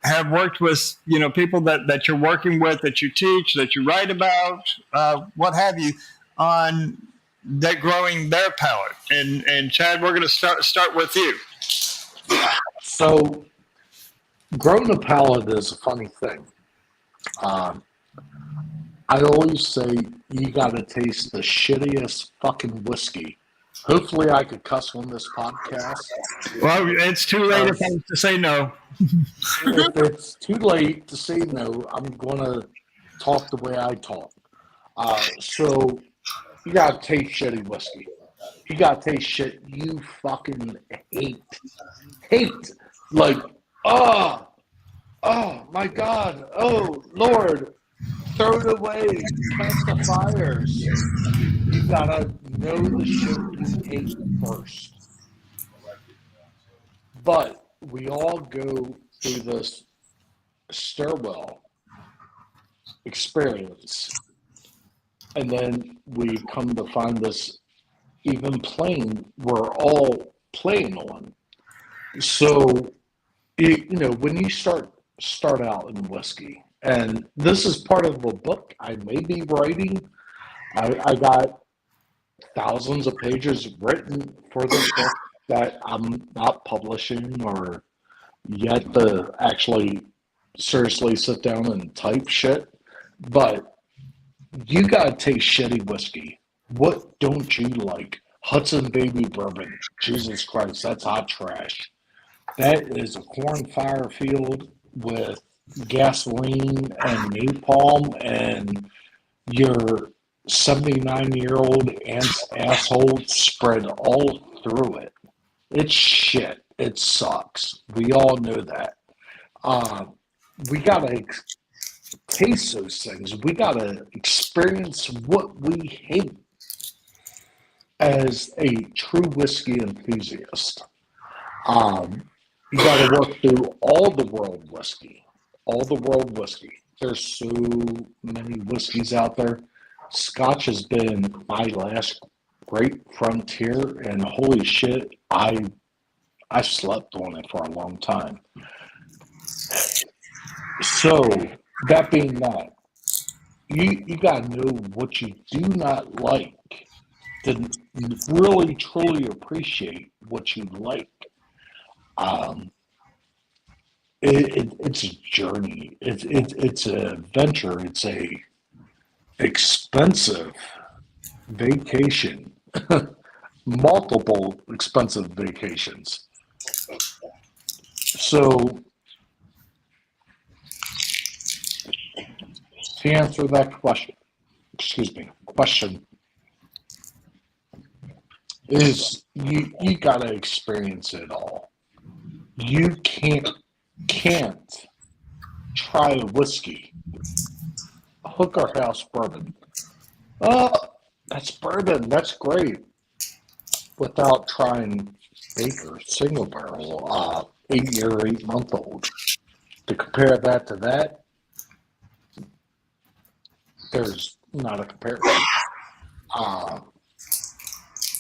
have worked with, people that you're working with, that you teach, that you write about, what have you, on that growing their palate? And Chad, we're going to start with you. So, growing a palate is a funny thing. I always say you got to taste the shittiest fucking whiskey. Hopefully, I could cuss on this podcast. Well, it's too late to say no. If it's too late to say no, I'm going to talk the way I talk. So, you got to taste shitty whiskey. You got to taste shit you fucking hate. Hate. Like, oh my God, oh Lord, throw it away, cast the fires. You gotta know the shit you hate first. But we all go through this stairwell experience, and then we come to find this even plane we're all playing on. So, when you start out in whiskey, and this is part of a book I may be writing. I got thousands of pages written for this book that I'm not publishing or yet to actually seriously sit down and type shit. But you gotta taste shitty whiskey. What don't you like? Hudson Baby Bourbon. Jesus Christ, that's hot trash. That is a corn fire field with gasoline and napalm, and your 79-year-old aunt's asshole spread all through it. It's shit. It sucks. We all know that. We gotta taste those things. We gotta experience what we hate as a true whiskey enthusiast. You got to work through all the world whiskey. There's so many whiskeys out there. Scotch has been my last great frontier, and holy shit, I slept on it for a long time. So, that being that, you got to know what you do not like to really, truly appreciate what you like. It's a journey. It's an adventure. It's a expensive vacation. Multiple expensive vacations. So, to answer that question is you gotta experience it all. You can't try a whiskey, Hooker House bourbon. Oh, that's bourbon. That's great. Without trying Baker single barrel, 8-year, 8-month-old. To compare that to that, there's not a comparison.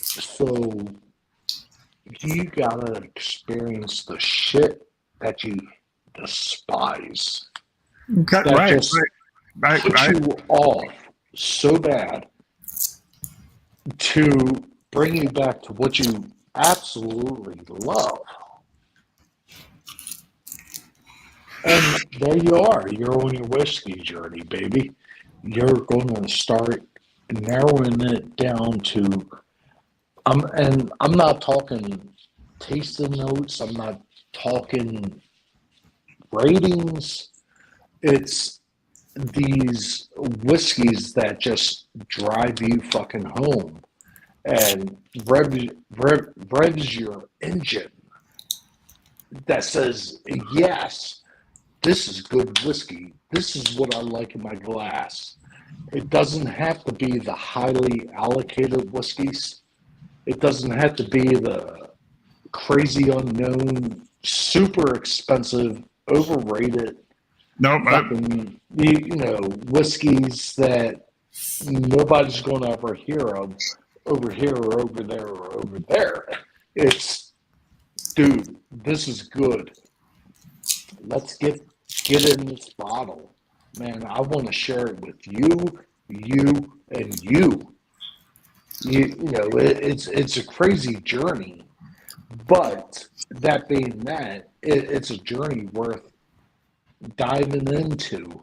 So you gotta experience the shit that you despise. Okay, That right, just puts you off so bad to bring you back to what you absolutely love. And there you are. You're on your whiskey journey, baby. You're going to start narrowing it down to, and I'm not talking tasting notes. I'm not talking ratings. It's these whiskeys that just drive you fucking home and revs your engine that says, yes, this is good whiskey. This is what I like in my glass. It doesn't have to be the highly allocated whiskeys. It doesn't have to be the crazy unknown, super expensive, overrated, Nope. fucking, whiskeys that nobody's going to ever hear of over here or over there or over there. It's, dude, this is good. Let's get in this bottle. Man, I want to share it with you, and you. It's a crazy journey. But that being that, it's a journey worth diving into.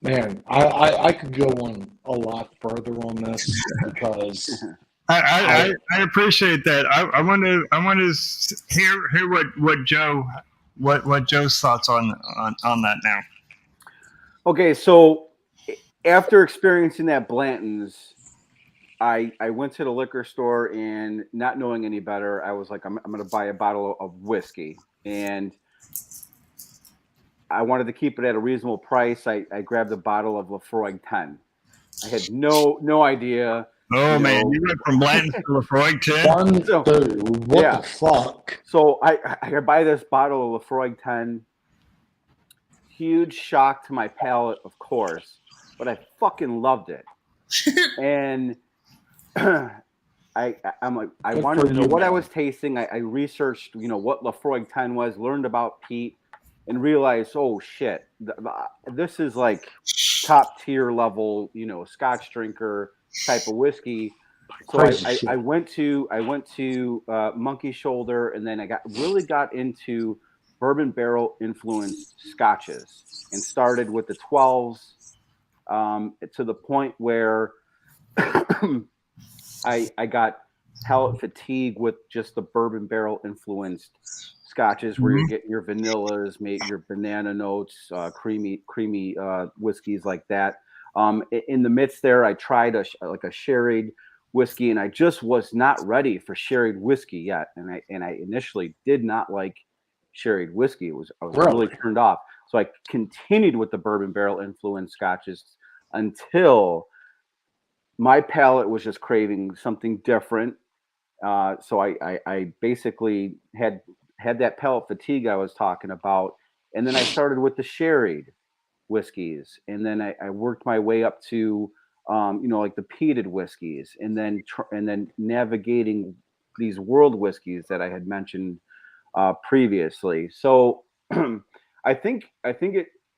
Man, I could go on a lot further on this because I appreciate that. I want to hear what Joe's thoughts on that now. Okay, so after experiencing that Blanton's, I went to the liquor store and not knowing any better, I was like, I'm going to buy a bottle of whiskey. And I wanted to keep it at a reasonable price. I grabbed a bottle of Lafroig 10. I had no idea. Oh, man, you went from Blanton's to Lafroig 10? What the fuck? So I buy this bottle of Lafroig 10. Huge shock to my palate, of course, but I fucking loved it. And I'm like, I wanted to know what I was tasting. I researched, what Lafroig 10 was, learned about peat, and realized, oh shit, this is like top tier level, Scotch drinker type of whiskey. So I went to Monkey Shoulder, and then I got into bourbon barrel influenced scotches, and started with the 12s to the point where I got palate fatigue with just the bourbon barrel influenced scotches, where you get your vanillas, your banana notes, creamy whiskeys like that. In the midst there, I tried a sherried whiskey, and I just was not ready for sherried whiskey yet. And I initially did not like sherried whiskey. I was really turned off. So I continued with the bourbon barrel influenced scotches until my palate was just craving something different. So I basically had that palate fatigue I was talking about, and then I started with the sherried whiskeys, and then I worked my way up to like the peated whiskeys, and then navigating these world whiskeys that I had mentioned previously. So I think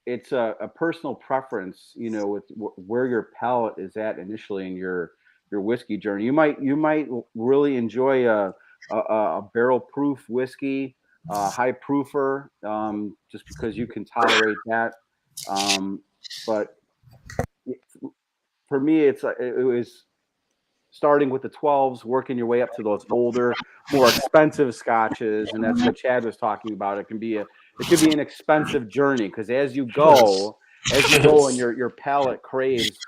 it's a personal preference, with where your palate is at initially in your whiskey journey. You might really enjoy a barrel proof whiskey, high proofer, just because you can tolerate that. But for me, it was starting with the 12s, working your way up to those older, more expensive scotches, and that's what Chad was talking about. It could be an expensive journey, because as you go, and your palate craves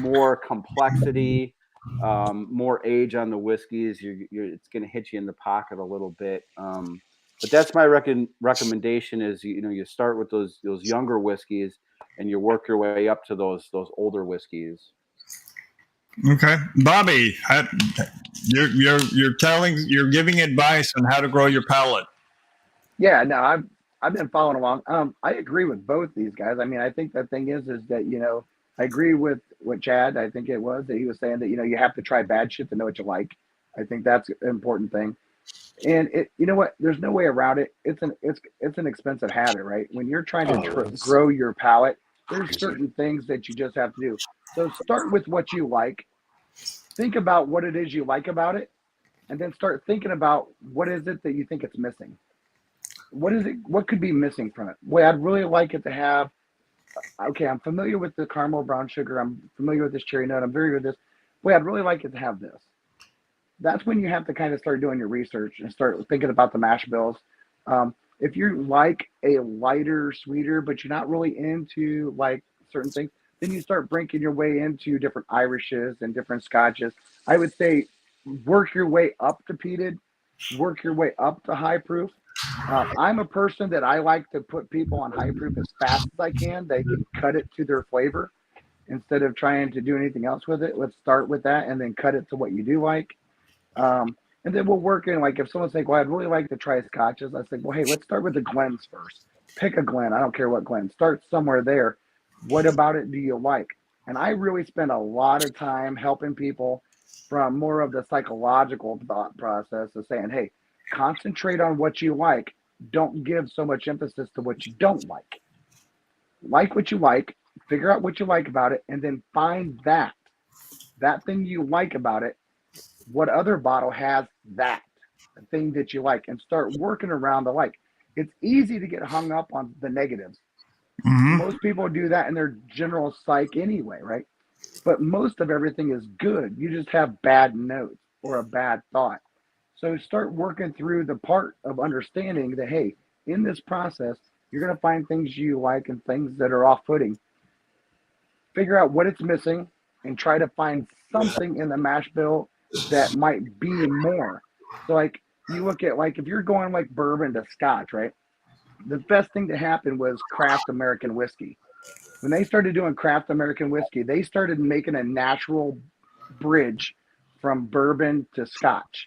more complexity, more age on the whiskeys, it's going to hit you in the pocket a little bit. But that's my recommendation is, you start with those younger whiskeys, and you work your way up to those older whiskeys. Okay, Bobby, you're giving advice on how to grow your palate. Yeah, no, I've been following along. I agree with both these guys. I mean, I think the thing is that I agree with what Chad, I think it was, that he was saying that you have to try bad shit to know what you like. I think that's an important thing. And what? There's no way around it. It's an expensive habit, right? When you're trying to grow your palate, there's certain things that you just have to do. So start with what you like. Think about what it is you like about it, and then start thinking about what is it that you think it's missing. What is it? What could be missing from it? Boy, I'd really like it to have. Okay, I'm familiar with the caramel brown sugar. I'm familiar with this cherry note. I'm very good with this. Boy, I'd really like it to have this. That's when you have to kind of start doing your research and start thinking about the mash bills. If you like a lighter, sweeter, but you're not really into like certain things, then you start breaking your way into different Irishes and different Scotches. I would say work your way up to peated, work your way up to high proof. I'm a person that I like to put people on high proof as fast as I can. They can cut it to their flavor instead of trying to do anything else with it. Let's start with that and then cut it to what you do like. And then we'll work in, like, if someone's like, well, I'd really like to try scotches, I say, well, hey, let's start with the Glens first. Pick a Glen. I don't care what Glen. Start somewhere there. What about it do you like? And I really spend a lot of time helping people from more of the psychological thought process of saying, hey, concentrate on what you like. Don't give so much emphasis to what you don't like. Like what you like, figure out what you like about it, and then find that thing you like about it. What other bottle has that thing that you like, and start working around the like. It's easy to get hung up on the negatives. Mm-hmm. Most people do that in their general psych anyway, right? But most of everything is good. You just have bad notes or a bad thought. So start working through the part of understanding that, hey, in this process, you're going to find things you like and things that are off-putting. Figure out what it's missing and try to find something in the mash bill that might be more. So like you look at, like, if you're going like bourbon to scotch, right? The best thing to happen was craft American whiskey. When they started doing craft American whiskey, they started making a natural bridge from bourbon to scotch.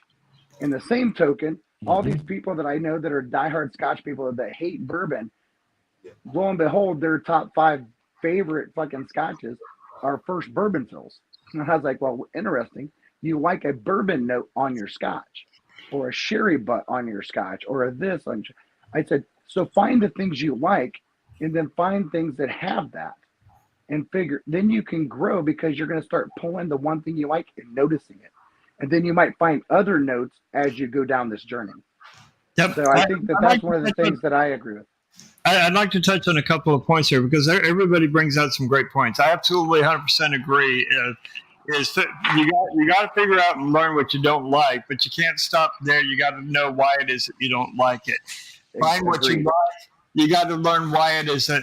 In the same token, all these people that I know that are diehard scotch people that hate bourbon, lo and behold, their top 5 favorite fucking scotches are first bourbon fills. And I was like, well, interesting. You like a bourbon note on your scotch, or a sherry butt on your scotch, or a this on. I said, so find the things you like, and then find things that have that, and figure. Then you can grow because you're going to start pulling the one thing you like and noticing it, and then you might find other notes as you go down this journey. Yep. So I think that's one of the things that I agree with. I'd like to touch on a couple of points here because everybody brings out some great points. I absolutely 100% agree. Is that you got to figure out and learn what you don't like, but you can't stop there. You got to know why it is that you don't like it. Find what you like. You got to learn why it is that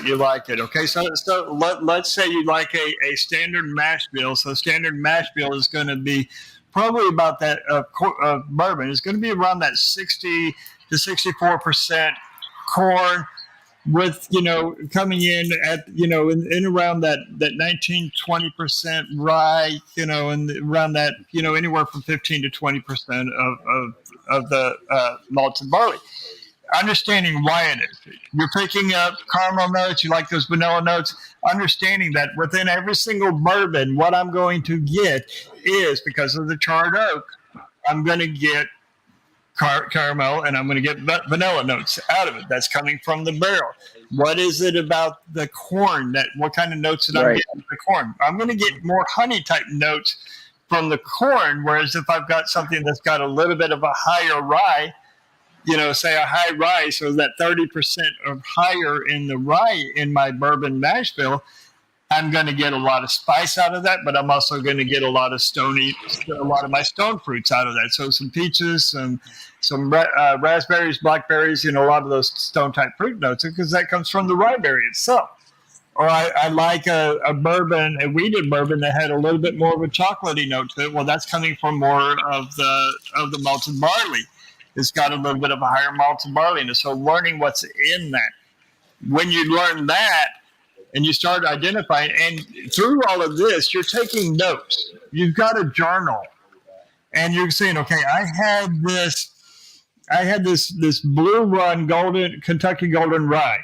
you like it. Okay, so let's say you like a standard mash bill. So standard mash bill is going to be probably about that bourbon. It's going to be around that 60 to 64% corn, with coming in at in around that 19-20% rye, and around that anywhere from 15 to 20% of the malted barley. Understanding why it is. You're picking up caramel notes, you like those vanilla notes, understanding that within every single bourbon, what I'm going to get is, because of the charred oak, I'm going to get caramel, and I'm going to get vanilla notes out of it. That's coming from the barrel. What is it about the corn? What kind of notes that I'm getting from the corn? I'm going to get more honey type notes from the corn, whereas if I've got something that's got a little bit of a higher rye, say a high rye, so that 30% or higher in the rye in my bourbon mash bill, I'm going to get a lot of spice out of that, but I'm also going to get a lot of my stone fruits out of that. So some peaches, some raspberries, blackberries, a lot of those stone type fruit notes, because that comes from the rye berry itself. Or I like a bourbon, a wheated bourbon that had a little bit more of a chocolatey note to it. Well, that's coming from more of the malted barley. It's got a little bit of a higher malted barley. So learning what's in that. When you learn that and you start identifying, and through all of this, you're taking notes. You've got a journal, and you're saying, okay, I had this Blue Run Kentucky Golden Rye,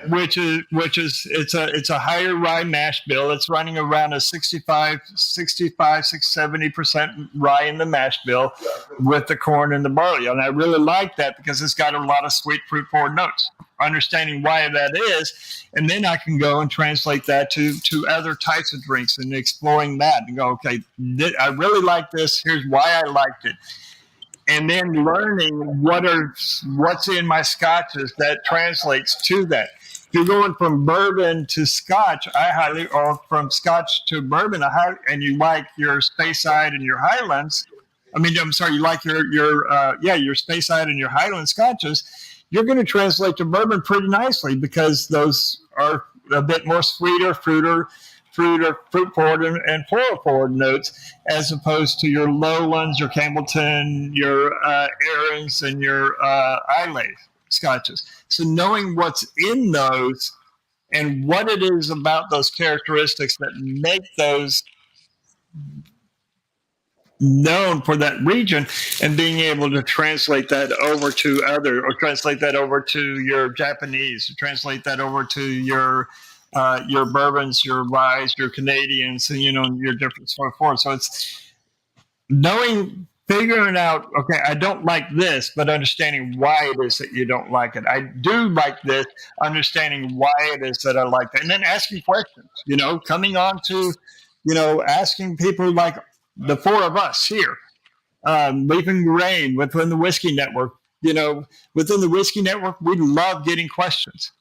which is it's a higher rye mash bill. It's running around a 70% rye in the mash bill with the corn and the barley. And I really like that because it's got a lot of sweet fruit forward notes. Understanding why that is, and then I can go and translate that to other types of drinks and exploring that and go, okay, I really like this. Here's why I liked it. And then learning what's in my scotches that translates to that. If you're going from bourbon to scotch, or from scotch to bourbon, and you like your Speyside and your Highlands, I'm sorry, you like your Speyside and your Highland scotches, you're going to translate to bourbon pretty nicely because those are a bit more sweeter, fruit forward and floral forward notes, as opposed to your Lowlands, your Campbellton, your Airings, and your Islay scotches. So knowing what's in those and what it is about those characteristics that make those known for that region, and being able to translate that over to translate that over to your Japanese, translate that over to your bourbons, your ryes, your Canadians, and your different so forth. So it's figuring out, okay, I don't like this, but understanding why it is that you don't like it. I do like this, understanding why it is that I like that. And then asking questions, coming on to, asking people like the four of us here, Leaping Grain, within the Whiskey Network. Within the Whiskey Network, we love getting questions.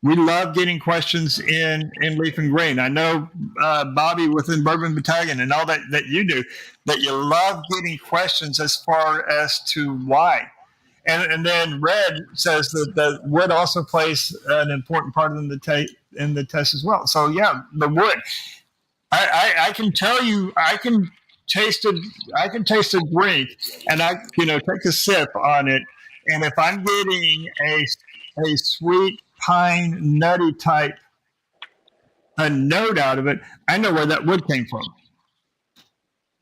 We love getting questions in Leaping Grain. I know, Bobby, within Bourbon Battalion and all that you do, that you love getting questions as far as to why. And then Red says that wood also plays an important part in the test as well. So yeah, the wood. I can tell you, I can taste a drink, and I take a sip on it, and if I'm getting a sweet pine nutty type a note out of it, I know where that wood came from.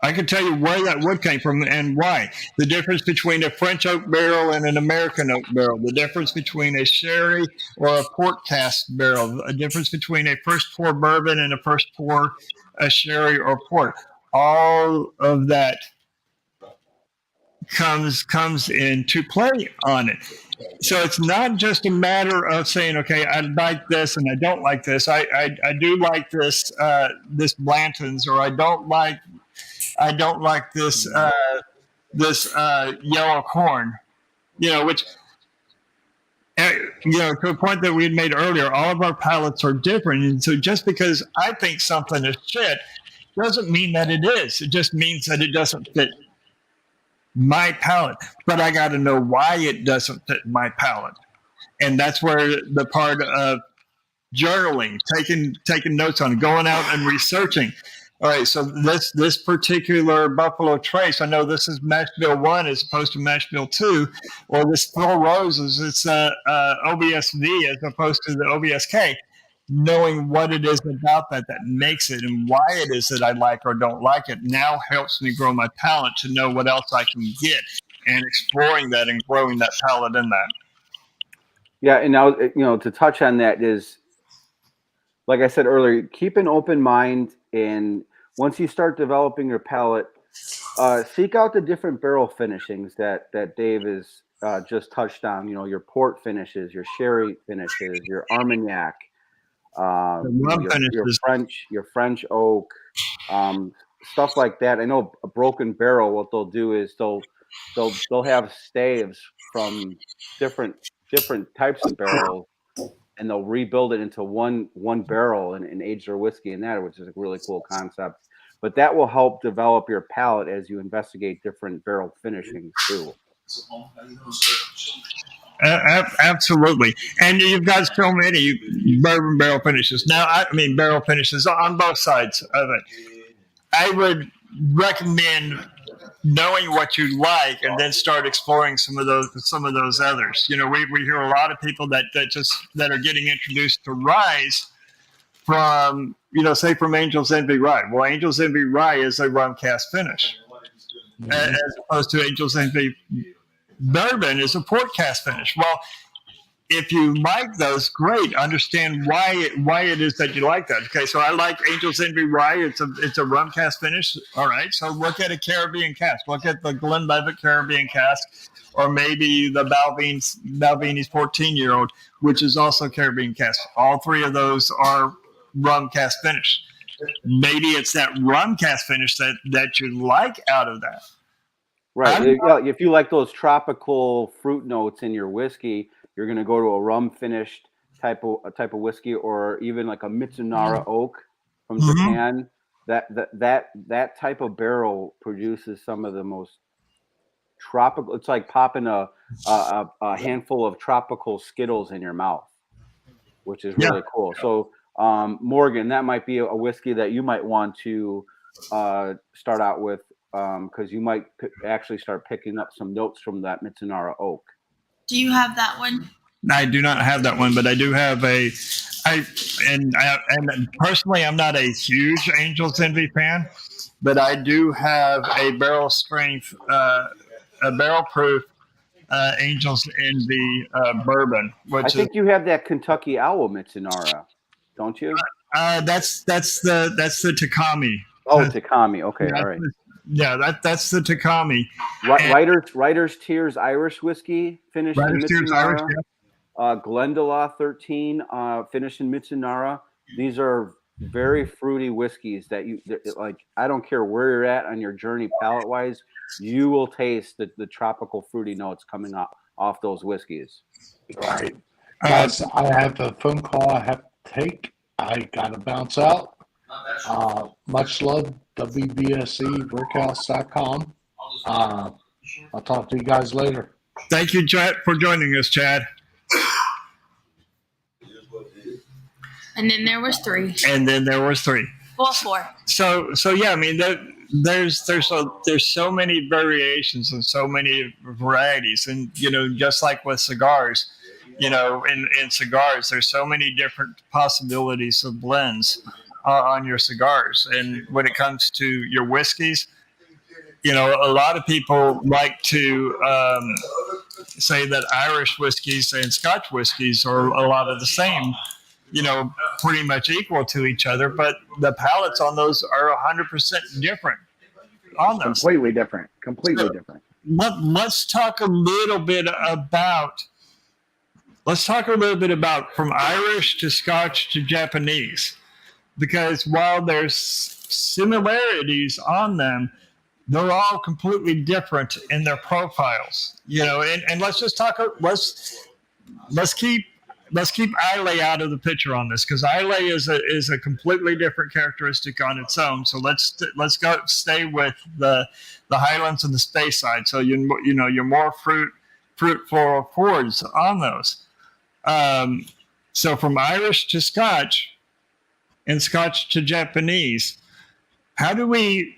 I can tell you where that wood came from and why. The difference between a French oak barrel and an American oak barrel. The difference between a sherry or a port cask barrel. A difference between a first pour bourbon and a first pour a sherry or port. All of that comes into play on it. So it's not just a matter of saying, okay, I like this and I don't like this. I do like this Blanton's, or I don't like this yellow corn, which to a point that we had made earlier, all of our palates are different, and so just because I think something is shit doesn't mean that it is. It just means that it doesn't fit my palate, but I got to know why it doesn't fit my palate, and that's where the part of journaling, taking notes on, going out and researching. All right, so this particular Buffalo Trace, I know this is mash bill 1 as opposed to mash bill 2, or this Four Roses, it's OBSV as opposed to the OBSK. Knowing what it is about that makes it and why it is that I like or don't like it now helps me grow my palate to know what else I can get, and exploring that and growing that palate in that. Yeah, and now, to touch on that is, like I said earlier, keep an open mind, and once you start developing your palate, seek out the different barrel finishings that Dave has just touched on. Your port finishes, your sherry finishes, your Armagnac, your French oak, stuff like that. I know a Broken Barrel, what they'll do is they'll have staves from different types of barrels, and they'll rebuild it into one barrel and age their whiskey in that, which is a really cool concept. But that will help develop your palate as you investigate different barrel finishings too. Absolutely. And you've got so many bourbon barrel finishes. Now, barrel finishes on both sides of it. I would recommend knowing what you like and then start exploring some of those others. We hear a lot of people that are getting introduced to ryes from, say, from Angel's Envy Rye. Well, Angel's Envy Rye is a rum cast finish, as opposed to Angel's Envy Bourbon is a port cast finish. Well, if you like those, great. Understand why it is that you like that. Okay, so I like Angel's Envy Rye. It's a rum cast finish. All right, so look at a Caribbean cask. Look at the Glenlivet Caribbean cask, or maybe the Balveni's 14-year-old, which is also Caribbean cask. All three of those are rum cast finish. Maybe it's that rum cast finish that you like out of that. Right. If you like those tropical fruit notes in your whiskey, you're going to go to a rum finished type of whiskey, or even like a Mitsunara oak from Japan. that type of barrel produces some of the most tropical. It's like popping a handful of tropical Skittles in your mouth, which is Yeah. really cool. So, Morgan, that might be a whiskey that you might want to start out with, because you might actually start picking up some notes from that Mitsunara oak. Do you have that one? I do not have that one, but I do have and personally, I'm not a huge Angel's Envy fan, but I do have a barrel strength, a barrel proof Angel's Envy bourbon, I which is think you have that Kentucky Owl Mitsunara, don't you? that's the Takami. Oh, Takami. Okay, Yeah, all right. that's the Takami. Writer's Tears Irish whiskey finished in Writer's Tears Irish. Mitsunara. Yeah. Glendalough 13 finished in Mitsunara. These are very fruity whiskeys that like. I don't care where you're at on your journey palate wise, you will taste the tropical fruity notes coming off those whiskeys. Right. Guys, I have a phone call I have to take. I got to bounce out. Much love, WBSE, brickhouse.com. I'll talk to you guys later. Thank you, Chad, for joining us, Chad. And then there was 3. And then there was 3. Well, 4. So yeah, I mean, there's so many variations and so many varieties, and just like with cigars, in cigars, there's so many different possibilities of blends on your cigars, and when it comes to your whiskeys, a lot of people like to say that Irish whiskeys and Scotch whiskeys are a lot of the same. Pretty much equal to each other, but the palates on those are 100% different on those. Completely different. Let's talk a little bit about from Irish to Scotch to Japanese, because while there's similarities on them, they're all completely different in their profiles. And let's just talk. Let's keep Islay out of the picture on this, because Islay is a completely different characteristic on its own. So let's stay with the Highlands and the Speyside. So you're more fruitful forwards on those. So from Irish to Scotch and Scotch to Japanese, how do we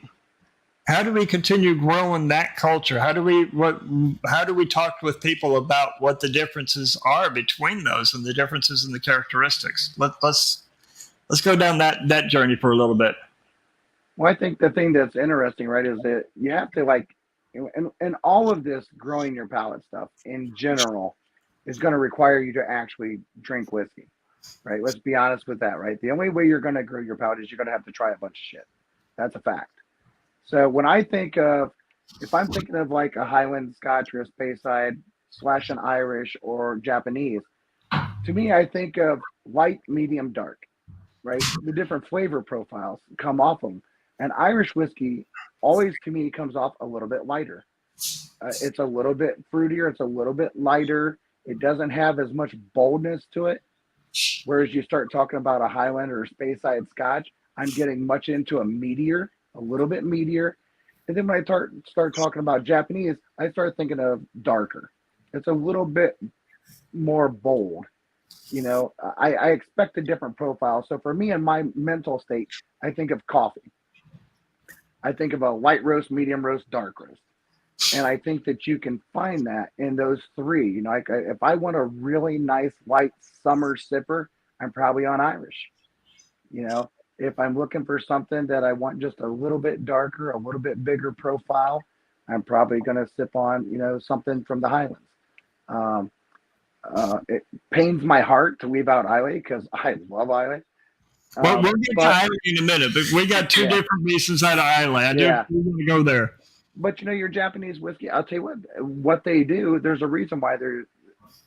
continue growing that culture? How do we talk with people about what the differences are between those and the differences in the characteristics? Let's go down that journey for a little bit. Well, I think the thing that's interesting, right, is that you have to and all of this growing your palate stuff in general is going to require you to actually drink whiskey, right? Let's be honest with that, right? The only way you're going to grow your palate is you're going to have to try a bunch of shit. That's a fact. So when I think of, if I'm thinking of like a Highland Scotch or a Speyside / an Irish or Japanese, to me, I think of light, medium, dark, right? The different flavor profiles come off them. And Irish whiskey always, to me, comes off a little bit lighter. It's a little bit fruitier. It's a little bit lighter. It doesn't have as much boldness to it. Whereas you start talking about a Highland or a Speyside Scotch, I'm getting much into a little bit meatier. And then when I start talking about Japanese, I start thinking of darker. It's a little bit more bold. I expect a different profile. So for me, in my mental state, I think of coffee. I think of a light roast, medium roast, dark roast. And I think that you can find that in those 3. If I want a really nice light summer sipper, I'm probably on Irish. If I'm looking for something that I want just a little bit darker, a little bit bigger profile, I'm probably going to sip on, something from the Highlands. It pains my heart to leave out Islay because I love Islay. Well, we'll get to Islay in a minute, but we got 2 different pieces out of Islay. I do want to go there. But your Japanese whiskey, I'll tell you what they do. There's a reason why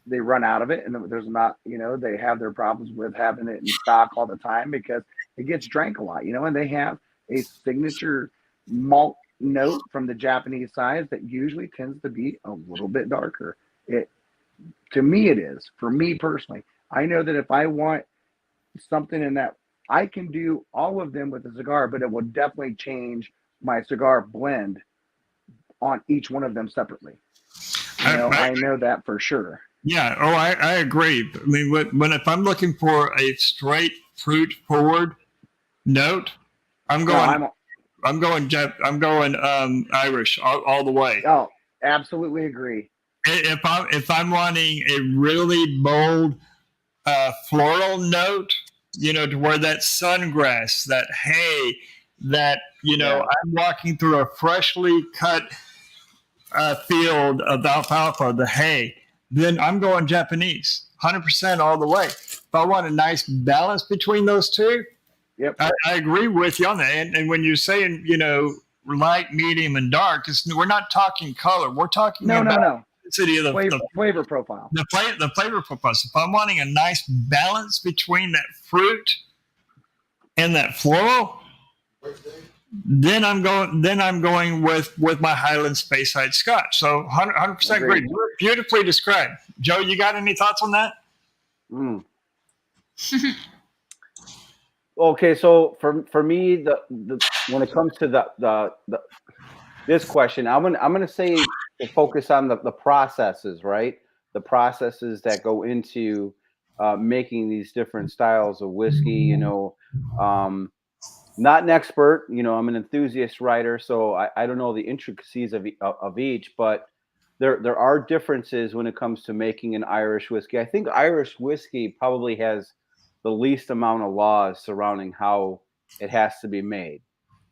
they run out of it, and there's not, they have their problems with having it in stock all the time because it gets drank a lot, and they have a signature malt note from the Japanese side that usually tends to be a little bit darker. To me, it is. For me personally, I know that if I want something in that I can do all of them with a cigar, but it will definitely change my cigar blend on each one of them separately. I know that for sure. Yeah. Oh, I agree. I mean, if I'm looking for a straight fruit forward note, I'm going. No, I'm going Irish all the way. oh, absolutely agree. If I'm wanting a really bold floral note, to where that sungrass, that hay, that I'm walking through a freshly cut field of alfalfa, the hay, then I'm going Japanese, 100% all the way. If I want a nice balance between those two, Yep. I agree with you on that. And when you're saying, light, medium, and dark, we're not talking color. We're talking about no. Of the flavor profile. The flavor profile. So if I'm wanting a nice balance between that fruit and that floral, then I'm going with my Highland Speyside Scotch. So 100% agree. Beautifully described. Joe, you got any thoughts on that? Mm. Okay, so for me, the when it comes to the this question, I'm gonna say to focus on the processes, right? The processes that go into making these different styles of whiskey. Not an expert. I'm an enthusiast writer, so I don't know the intricacies of each, but there are differences when it comes to making an Irish whiskey. I think Irish whiskey probably has the least amount of laws surrounding how it has to be made.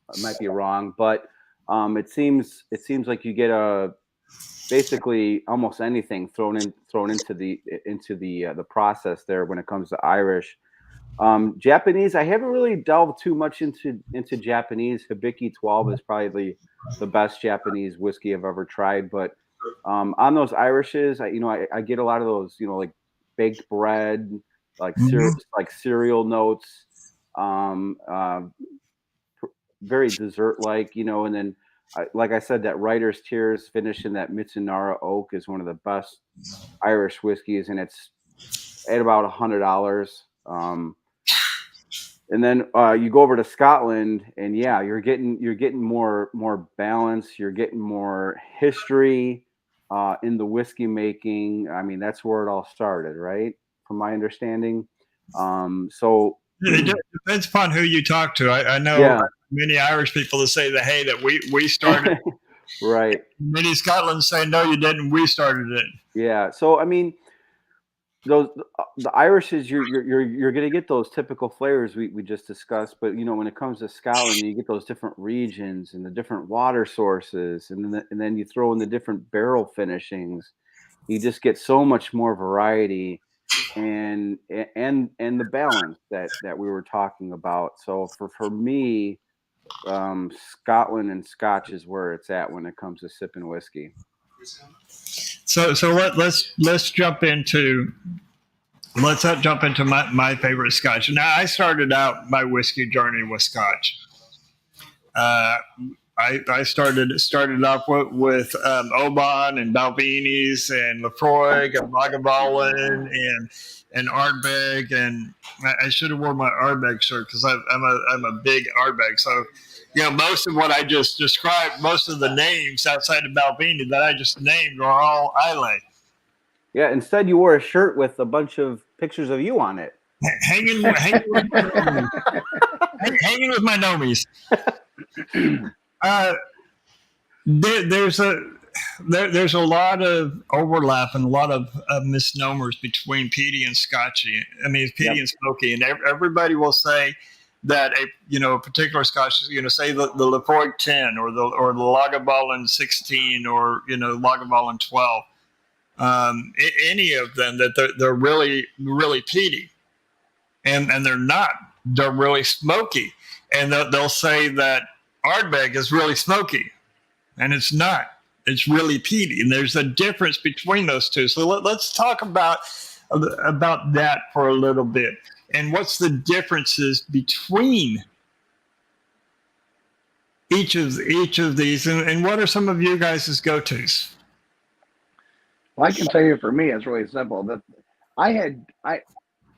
I might be wrong, but it seems like you get basically almost anything thrown into the process there when it comes to Irish. Japanese, I haven't really delved too much into Japanese. Hibiki 12 is probably the best Japanese whiskey I've ever tried, but on those Irishes, I get a lot of those, like baked bread, like cereal notes, very dessert like, and then like I said, that Writer's Tears finish in that Mitsunara oak is one of the best Irish whiskeys, and it's at about $100. And then you go over to Scotland, and you're getting more balance. You're getting more history in the whiskey making. I mean, that's where it all started, right? From my understanding. So it depends upon who you talk to. I know many Irish people that say that we started. Right. Many Scotland say no, you didn't. We started it. Yeah. So I mean, the Irishes, you're going to get those typical flavors we just discussed, but when it comes to Scotland, you get those different regions and the different water sources, and then you throw in the different barrel finishings. You just get so much more variety and the balance that we were talking about. So for me, Scotland and Scotch is where it's at when it comes to sipping whiskey. So let's jump into my favorite Scotch. Now, I started out my whiskey journey with Scotch. I started off with Bourbon and Balvenies and Lefroy and Lagavulin and Ardbeg, and I should have worn my Ardbeg shirt because I'm a big Ardbeg. So most of what I just described, most of the names outside of Balvenie that I just named are all Islay. Yeah, instead you wore a shirt with a bunch of pictures of you on it. Hanging with my nomies. There's a lot of overlap and a lot of misnomers between peaty and Scotchy. I mean, peaty and smoky, and everybody will say that a particular Scotch, say the Lefroy 10 or the Lagavulin 16 or Lagavulin 12. Any of them, that they're really, really peaty, and they're not. They're really smoky, and they'll say that Ardbeg is really smoky, and it's not. It's really peaty, and there's a difference between those two. So let's talk about that for a little bit, and what's the differences between each of these, and what are some of you guys' go-tos? Well, I can tell you for me, it's really simple. That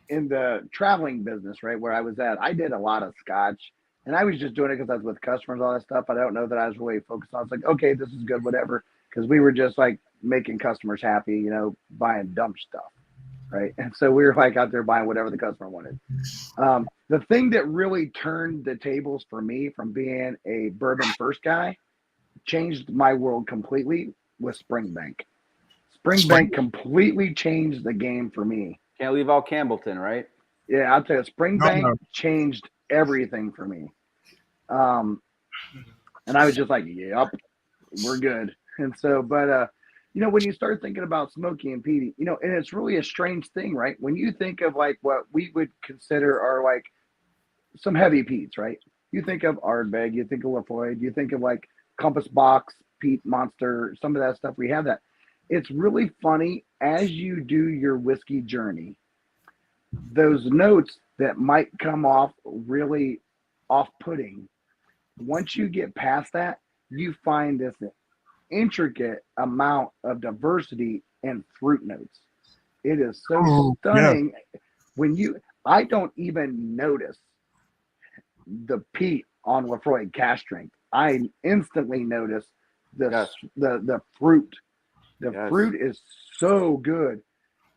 in the traveling business, right, where I was at, I did a lot of scotch, and I was just doing it because I was with customers, all that stuff. I don't know that I was really focused on. I was like, okay, this is good, whatever, because we were just like making customers happy, buying dumb stuff, right? And so we were like out there buying whatever the customer wanted. The thing that really turned the tables for me from being a bourbon first guy, changed my world completely, was Springbank. Springbank completely changed the game for me. Can't leave out Campbellton, right? Yeah, I'll tell you, Springbank changed everything for me. And I was just like, yep, we're good. And so, but when you start thinking about smoky and peaty, and it's really a strange thing, right? When you think of like what we would consider are like some heavy peats, right? You think of Ardbeg, you think of Lafoyd, you think of like Compass Box, Peat Monster, some of that stuff. We have that. It's really funny as you do your whiskey journey, those notes that might come off really off-putting, once you get past that, you find this intricate amount of diversity and fruit notes. It is so stunning. Yeah. I don't even notice the peat on Lafroy cask strength. I instantly notice the fruit. The fruit is so good,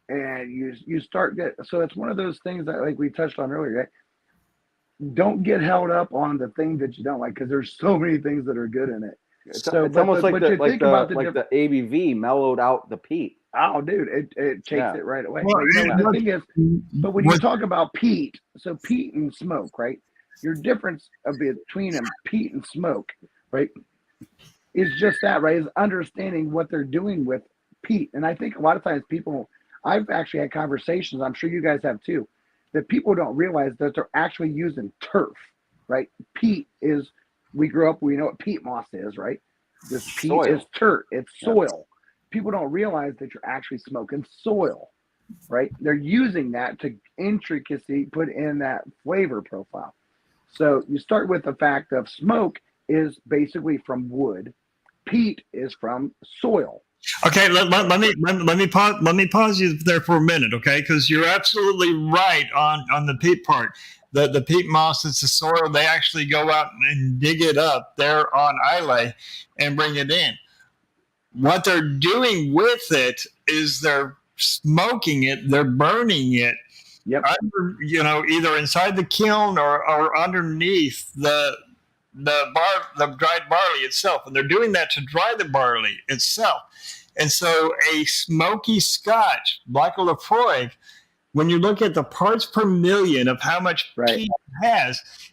and you start so it's one of those things that, like we touched on earlier, right? Don't get held up on the thing that you don't like, because there's so many things that are good in it. It's almost like the ABV mellowed out the peat. Oh, dude, it takes it right away. Well, the thing is, but when you talk about peat, so peat and smoke, right? Your difference between peat and smoke, right, is just that, right? Is understanding what they're doing with peat. And I think a lot of times I've actually had conversations, I'm sure you guys have too, that people don't realize that they're actually using turf, right? Peat is, we grew up, we know what peat moss is, right? This peat soil. Is turf, it's soil. People don't realize that you're actually smoking soil, right? They're using that to intricacy, put in that flavor profile. So you start with the fact of smoke is basically from wood. Peat is from soil. Okay, let me pause you there for a minute, okay? Because you're absolutely right on the peat part. The peat moss, it's the soil. They actually go out and dig it up there on Islay and bring it in. What they're doing with it is they're smoking it, they're burning it. Yep. Under, either inside the kiln or underneath the dried barley itself, and they're doing that to dry the barley itself. And so a smoky Scotch, like a Lafroy, when you look at the parts per million of how much peat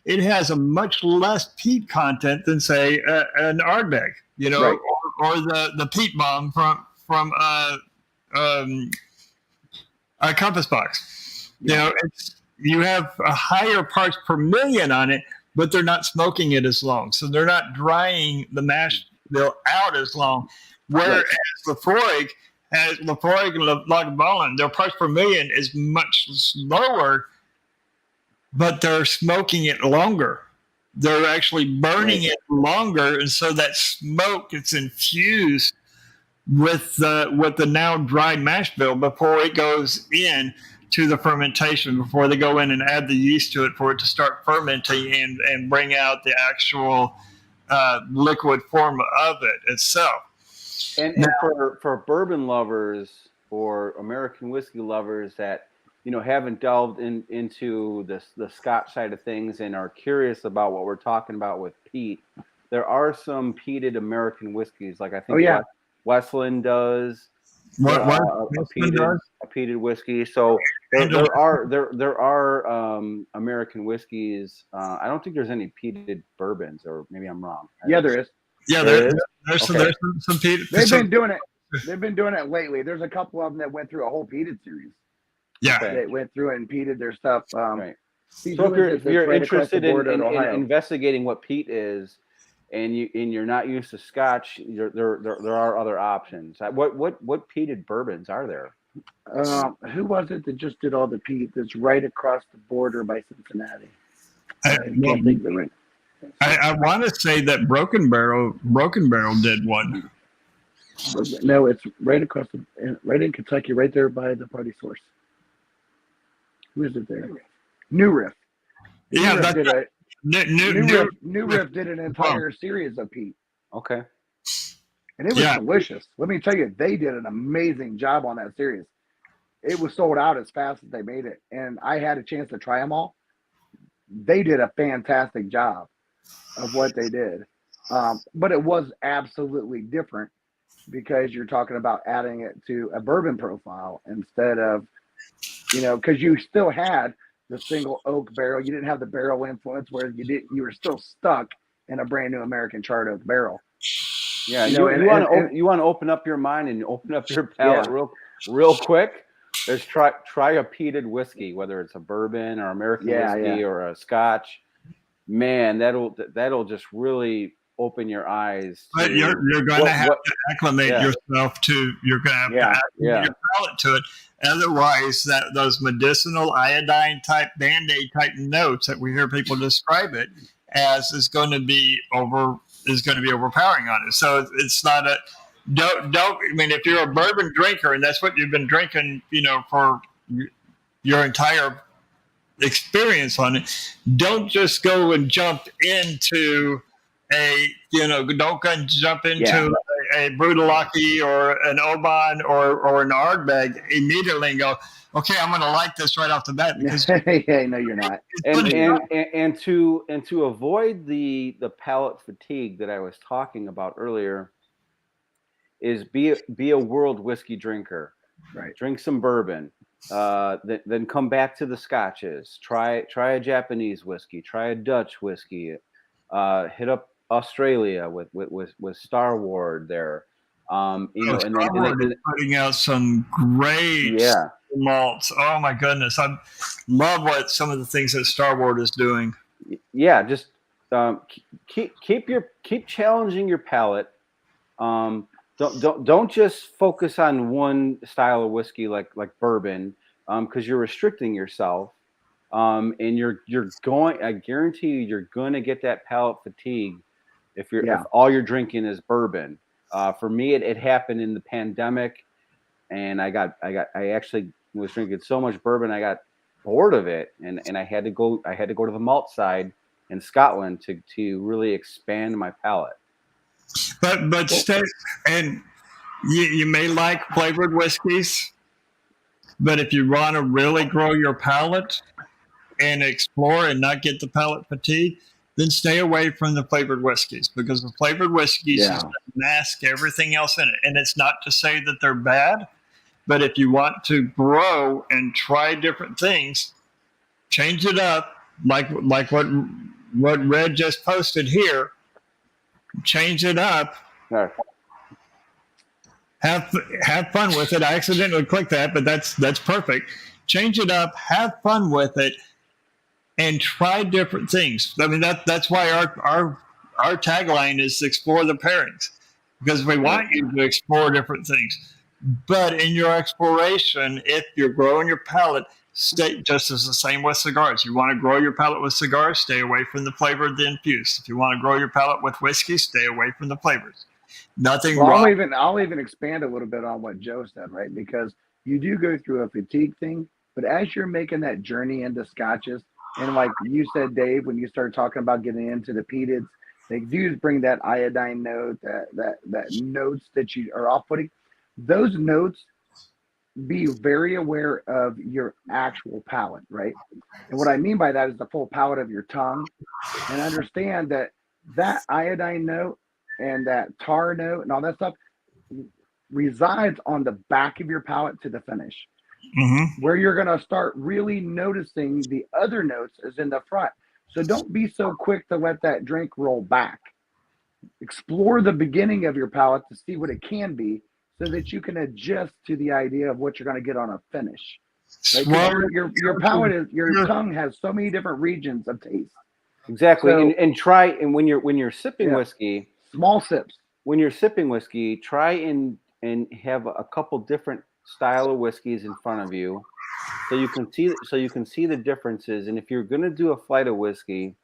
it has a much less peat content than, say, an Ardbeg, right. or the peat bomb from a Compass Box. Yeah. You have a higher parts per million on it, but they're not smoking it as long. So they're not drying the mash bill out as long. Whereas Lafroy and Lagavulin, their parts per million is much lower, but they're smoking it longer. They're actually burning it longer, and so that smoke is infused with the now dried mash bill before it goes in to the fermentation, before they go in and add the yeast to it for it to start fermenting and bring out the actual liquid form of it itself. And for bourbon lovers or American whiskey lovers that haven't delved into the Scotch side of things and are curious about what we're talking about with peat, there are some peated American whiskeys, like I think Westland does. A peated whiskey. So there are American whiskeys. I don't think there's any peated bourbons, or maybe I'm wrong. Yeah, there is. Yeah, there's some peated. They've been doing it lately. There's a couple of them that went through a whole peated series. Yeah, they went through and peated their stuff. Right. So if you're interested in investigating what peat is, and you're not used to Scotch, there are other options. What peated bourbons are there? Who was it that just did all the peat? That's right across the border by Cincinnati. I can't think of it right. I want to say that Broken Barrel did one. No, it's right across right in Kentucky, right there by the Party Source. Who is it there? New Riff. Yeah, Riff that's did a new. New Riff did an entire series of peat, Okay. and it was Yeah. delicious. Let me tell you, they did an amazing job on that series. It was sold out as fast as they made it, and I had a chance to try them all. They did a fantastic job of what they did, but it was absolutely different because you're talking about adding it to a bourbon profile instead of, because you still had the single oak barrel. You didn't have the barrel influence where you were still stuck in a brand new American charred oak barrel. Yeah, you want to open up your mind and open up your palate real quick. There's try a peated whiskey, whether it's a bourbon or American whiskey or a Scotch. Man, that'll just really open your eyes. But you're going to have to acclimate yourself to. You're going to have to acclimate your palate to it. Otherwise, those medicinal iodine type Band-Aid type notes that we hear people describe it as is going to be overpowering on it. So it's not a don't. I mean, if you're a bourbon drinker and that's what you've been drinking, for your entire experience on it, don't just go and jump into don't go and jump into a Brutalaki or an Oban or an Ardbeg immediately and go, okay, I'm going to like this right off the bat. Because no, you're not. And to avoid the palate fatigue that I was talking about earlier, is be a world whiskey drinker. Right. Drink some bourbon. Then come back to the Scotches. Try a Japanese whiskey. Try a Dutch whiskey. Hit up Australia with Starward there. And then putting out some great malts. Oh my goodness, I love what some of the things that Starward is doing. Yeah, just keep challenging your palate. Don't just focus on one style of whiskey like bourbon, because you're restricting yourself, and you're going. I guarantee you, you're going to get that palate fatigue if all you're drinking is bourbon. For me, it happened in the pandemic, and I actually was drinking so much bourbon I got bored of it, and I had to go to the malt side in Scotland to really expand my palate. But stay, and you may like flavored whiskeys, but if you want to really grow your palate and explore and not get the palate fatigue, then stay away from the flavored whiskeys, because the flavored whiskeys just mask everything else in it. And it's not to say that they're bad, but if you want to grow and try different things, change it up, like what Red just posted here. Change it up. Right. Have fun with it. I accidentally clicked that, but that's perfect. Change it up, have fun with it, and try different things. I mean, that's why our tagline is explore the pairings, because we want you to explore different things. But in your exploration, if you're growing your palate, stay just as the same with cigars. You want to grow your palate with cigars, stay away from the flavored, the infused. If you want to grow your palate with whiskey, stay away from the flavors. Nothing wrong. I'll even expand a little bit on what Joe said, right? Because you do go through a fatigue thing, but as you're making that journey into scotches, and like you said, Dave, when you started talking about getting into the peated, they do bring that iodine note, that notes that you are off-putting. Those notes, be very aware of your actual palate, right? And what I mean by that is the full palate of your tongue, and understand that iodine note and that tar note and all that stuff resides on the back of your palate to the finish. Mm-hmm. Where you're going to start really noticing the other notes is in the front. So don't be so quick to let that drink roll back. Explore the beginning of your palate to see what it can be, so that you can adjust to the idea of what you're going to get on a finish. Right? Your palate your tongue has so many different regions of taste. Exactly. So, and when you're sipping whiskey, small sips. When you're sipping whiskey, try and have a couple different style of whiskeys in front of you, so you can see the differences. And if you're going to do a flight of whiskey,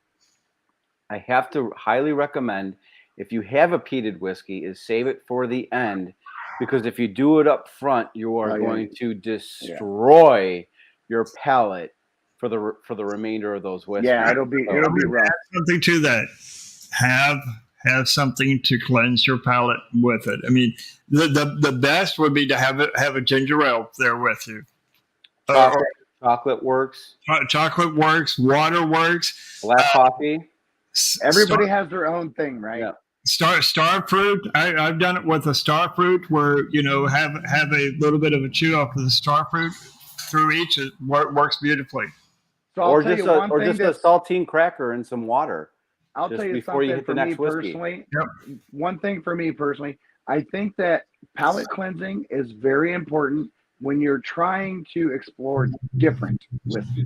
I have to highly recommend, if you have a peated whiskey, is save it for the end. Because if you do it up front, you are going to destroy your palate for the remainder of those whiskeys. Yeah, it'll be rough. Something to that. Have something to cleanse your palate with it. I mean, the best would be to have a ginger ale there with you. Chocolate works. Chocolate works. Water works. Black coffee. Everybody has their own thing, right? Yeah. Star fruit. I've done it with a star fruit, where have a little bit of a chew off of the star fruit through each. It works beautifully. So Or just a saltine cracker and some water. I'll tell you before you something hit for the me next whiskey. personally. Yep. One thing for me personally, I think that palate cleansing is very important when you're trying to explore different whiskeys.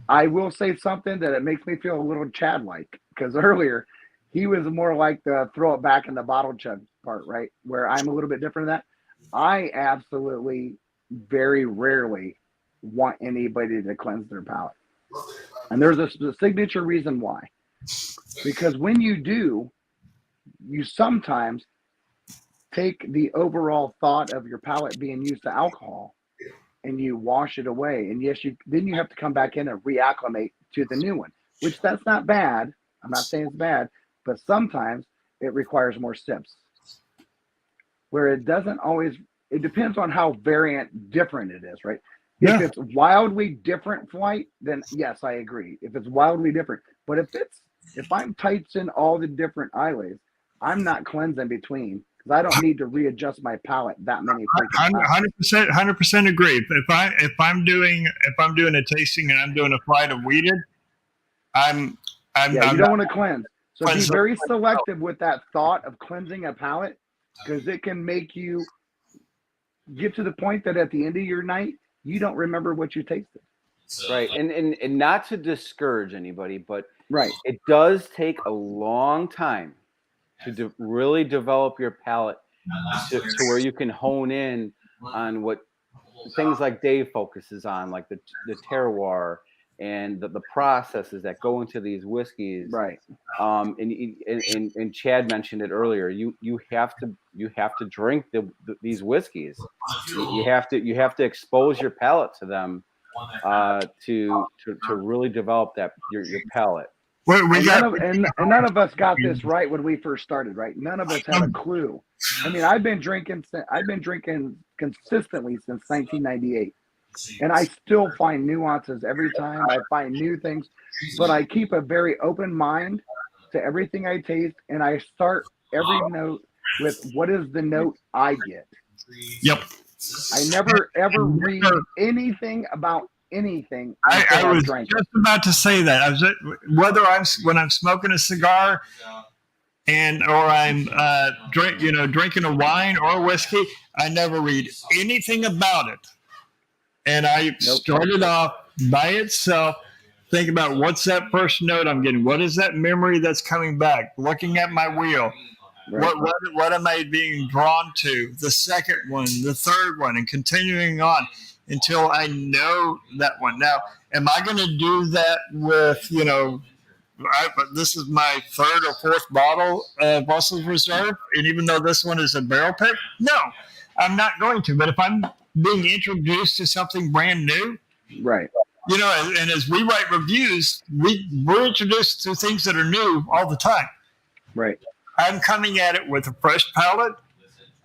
I will say something that it makes me feel a little Chad-like, because earlier he was more like the throw it back in the bottle chug part, right? Where I'm a little bit different than that. I absolutely very rarely want anybody to cleanse their palate. And there's a signature reason why. Because when you do, you sometimes take the overall thought of your palate being used to alcohol and you wash it away. And yes, then you have to come back in and reacclimate to the new one, which that's not bad. I'm not saying it's bad, but sometimes it requires more sips. Where it doesn't always, it depends on how variant different it is, right? Yeah. If it's wildly different flight, then yes, I agree. If it's wildly different, but if I'm tights in all the different eyelids, I'm not cleansing between, because I don't need to readjust my palate that many freaking times. 100% agree. If I'm doing a tasting and I'm doing a flight of weeded, I'm you don't want to cleanse. So be Cleanse very selective with that thought of cleansing a palate, because it can make you get to the point that at the end of your night, you don't remember what you tasted. Right. And not to discourage anybody, but right, it does take a long time to really develop your palate to where you can hone in on what things like Dave focuses on, like the terroir and the processes that go into these whiskeys. right. And Chad mentioned it earlier. You have to drink these whiskeys. You have to expose your palate to them to really develop your palate. None of us got this right when we first started, right? None of us had a clue. I mean, I've been drinking consistently since 1998, and I still find nuances every time. I find new things, but I keep a very open mind to everything I taste, and I start every note with what is the note I get. Yep. I never ever read anything about anything. I was just about to say that. When I'm smoking a cigar or I'm drinking a wine or whiskey, I never read anything about it. And I started off by itself, think about what's that first note I'm getting? What is that memory that's coming back? Looking at my wheel. Right. What am I being drawn to? The second one, the third one, and continuing on until I know that one. Now, am I going to do that with, this is my third or fourth bottle of Russell's Reserve, and even though this one is a barrel pick, no, I'm not going to. But if I'm being introduced to something brand new, right? And as we write reviews, we're introduced to things that are new all the time, right? I'm coming at it with a fresh palate.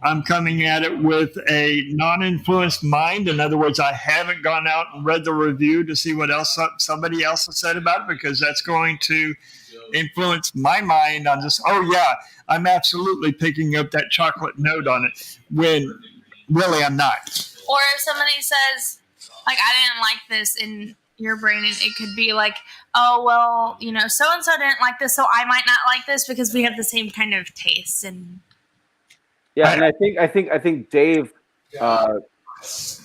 I'm coming at it with a non-influenced mind. In other words, I haven't gone out and read the review to see what else somebody else has said about it, because that's going to influence my mind on just, oh, yeah, I'm absolutely picking up that chocolate note on it, when really I'm not. Or if somebody says, like, I didn't like this in your brain, and it could be like, oh, well, so-and-so didn't like this, so I might not like this because we have the same kind of taste. And yeah, and I think Dave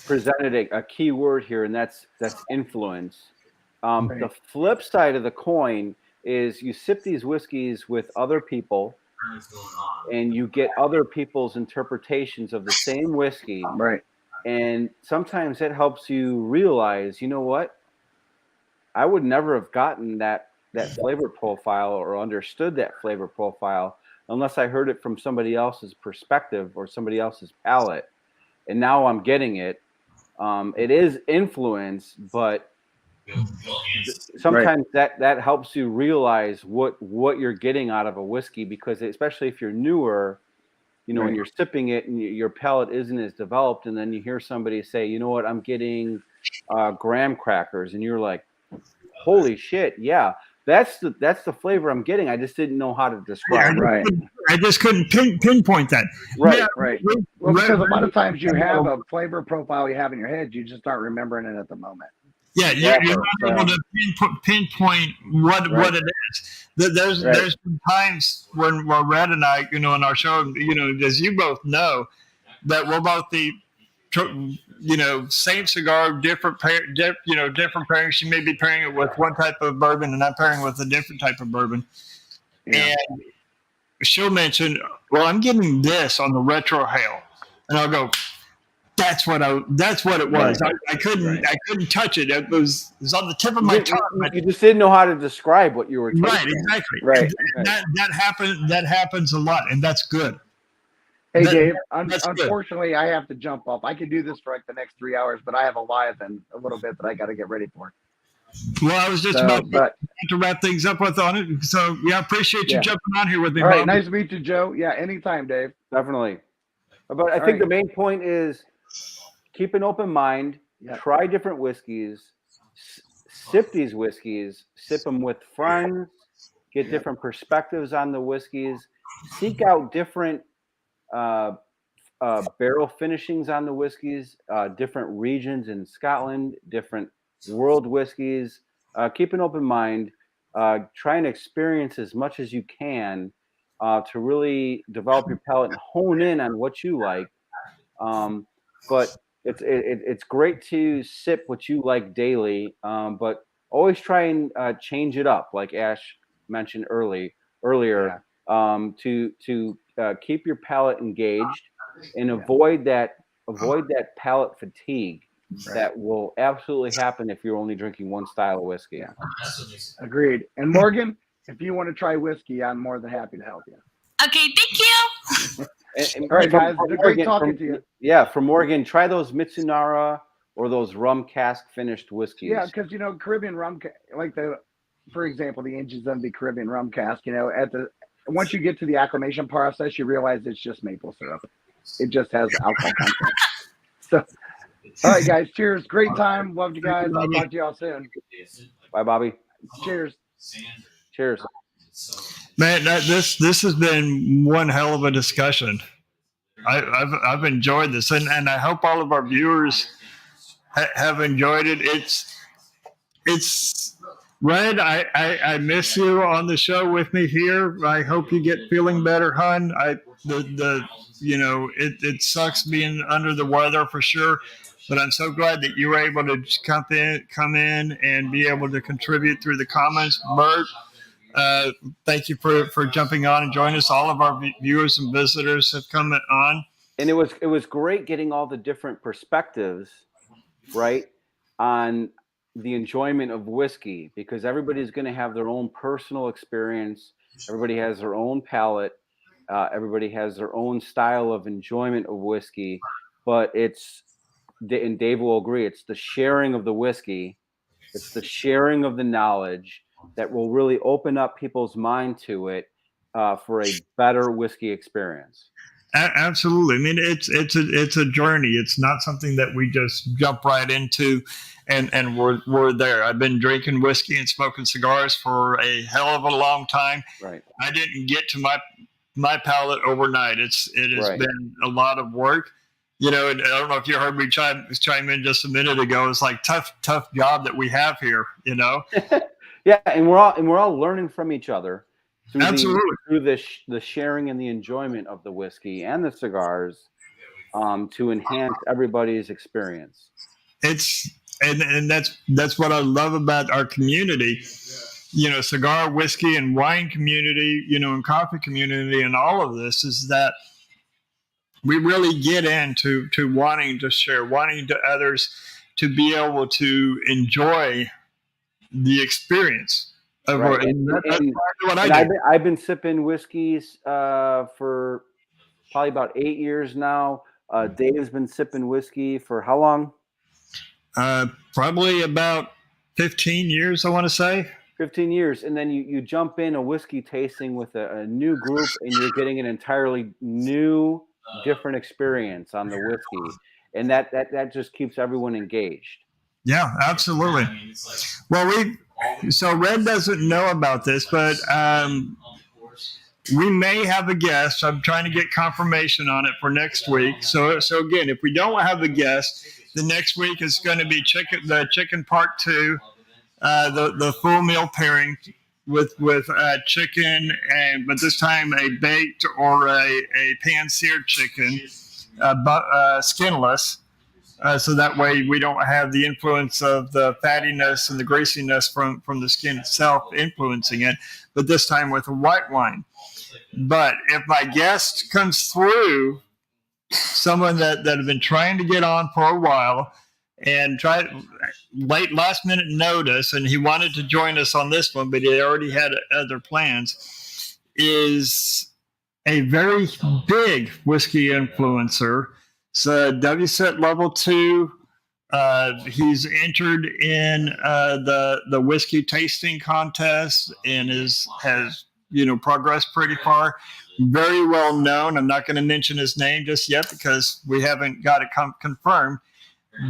presented a key word here, and that's influence. Right. The flip side of the coin is you sip these whiskeys with other people, and you get other people's interpretations of the same whiskey. Right. And sometimes it helps you realize, you know what? I would never have gotten that flavor profile or understood that flavor profile unless I heard it from somebody else's perspective or somebody else's palate. And now I'm getting it. It is influence, but sometimes that helps you realize what you're getting out of a whiskey, because especially if you're newer, you know, Right. and you're sipping it and your palate isn't as developed, and then you hear somebody say, you know what, I'm getting graham crackers, and you're like, holy shit, yeah, that's the flavor I'm getting. I just didn't know how to describe it. Right. I just couldn't pinpoint that. Right. Yeah, Right. we- Well, because a lot of we- times you have a flavor profile you have in your head, you just aren't remembering it at the moment. Yeah, Exactly. you're not able to pinpoint what Right. it is. There's Right. there's some times when Red and I, you know, in our show, you know, as you both know, that we're both the, you know, same cigar, different different pairings. She may be pairing it with one type of bourbon, and I'm pairing with a different type of bourbon. Yeah. And she'll mention, well, I'm getting this on the retro hail, and I'll go, that's what it was. Right. I couldn't Right. I couldn't touch it. It was on the tip of my You, tongue. you, you just didn't know how to describe what you were tasting. Right, exactly. Right. That happens a lot, and that's good. Hey, That- Dave, that's good. unfortunately, I have to jump off. I could do this for like the next 3 hours, but I have a live in a little bit that I got to get ready for. Well, I was just So, about but to wrap things up with on it. So yeah, I appreciate you Yeah. jumping on here with me, all right, Bob. nice to meet you, Joe. Yeah, anytime, Dave. Definitely. But I All think the right. main point is keep an open mind, Yeah. try different whiskeys, sip these whiskeys, sip them with friends, get different perspectives on the whiskeys, seek out different barrel finishings on the whiskeys, different regions in Scotland, different world whiskeys. Keep an open mind. Try and experience as much as you can to really develop your palate and hone in on what you like. But it's great to sip what you like daily, but always try and change it up, like Ash mentioned earlier, to keep your palate engaged and avoid that palate fatigue that will absolutely happen if you're only drinking one style of whiskey. Yeah. Agreed. And Morgan, if you want to try whiskey, I'm more than happy to help you. Okay, thank you. And All right, from- guys. from Great Morgan- talking from- to you. Yeah, from Morgan, try those Mitsunara or those rum cask finished whiskeys. Yeah, because you know Caribbean rum, like for example, the Angels of the Caribbean rum cask. You know, once you get to the acclimation process, you realize it's just maple syrup. It just has alcohol content. So, all right, guys. Cheers. Great time. Loved you guys. I'll talk to y'all soon. Bye, Bobby. Cheers. Cheers. Man, this has been one hell of a discussion. I've enjoyed this, and I hope all of our viewers have enjoyed it. It's Red. I miss you on the show with me here. I hope you get feeling better, hon. You know, it sucks being under the weather for sure, but I'm so glad that you were able to come in and be able to contribute through the comments. Bert, thank you for jumping on and joining us. All of our viewers and visitors have come on. And it was great getting all the different perspectives, right, on the enjoyment of whiskey, because everybody's going to have their own personal experience. Everybody has their own palate. Everybody has their own style of enjoyment of whiskey. But and Dave will agree, it's the sharing of the whiskey. It's the sharing of the knowledge that will really open up people's mind to it for a better whiskey experience. Absolutely. I mean, it's a journey. It's not something that we just jump right into, and we're there. I've been drinking whiskey and smoking cigars for a hell of a long time. Right. I didn't get to my palate overnight. It has been a lot of work. You know, and I don't know if you heard me chime in just a minute ago. It's like tough job that we have here. You know. Yeah, and we're all learning from each other. Absolutely. Through the sharing and the enjoyment of the whiskey and the cigars, to enhance everybody's experience. And that's what I love about our community, you know, cigar, whiskey, and wine community, you know, and coffee community, and all of this is that we really get into wanting to share, wanting to others to be able to enjoy the experience. Right. That's what and I do. I've been sipping whiskeys for probably about 8 years now. Dave's been sipping whiskey for how long? Probably about 15 years, I want to say. 15 years, and then you jump in a whiskey tasting with a new group, and you're getting an entirely new, different experience on the whiskey, and that just keeps everyone engaged. Yeah, absolutely. Well, so Red doesn't know about this, but we may have a guest. I'm trying to get confirmation on it for next week. So again, if we don't have a guest, the next week is going to be the chicken part 2. The full meal pairing with chicken, but this time a baked or a pan-seared chicken, skinless, so that way we don't have the influence of the fattiness and the greasiness from the skin itself influencing it, but this time with a white wine. But if my guest comes through, someone that have been trying to get on for a while and tried last minute notice, and he wanted to join us on this one, but he already had other plans, is a very big whiskey influencer. So WSET level 2. He's entered in the whiskey tasting contest and has progressed pretty far. Very well known. I'm not going to mention his name just yet because we haven't got it confirmed,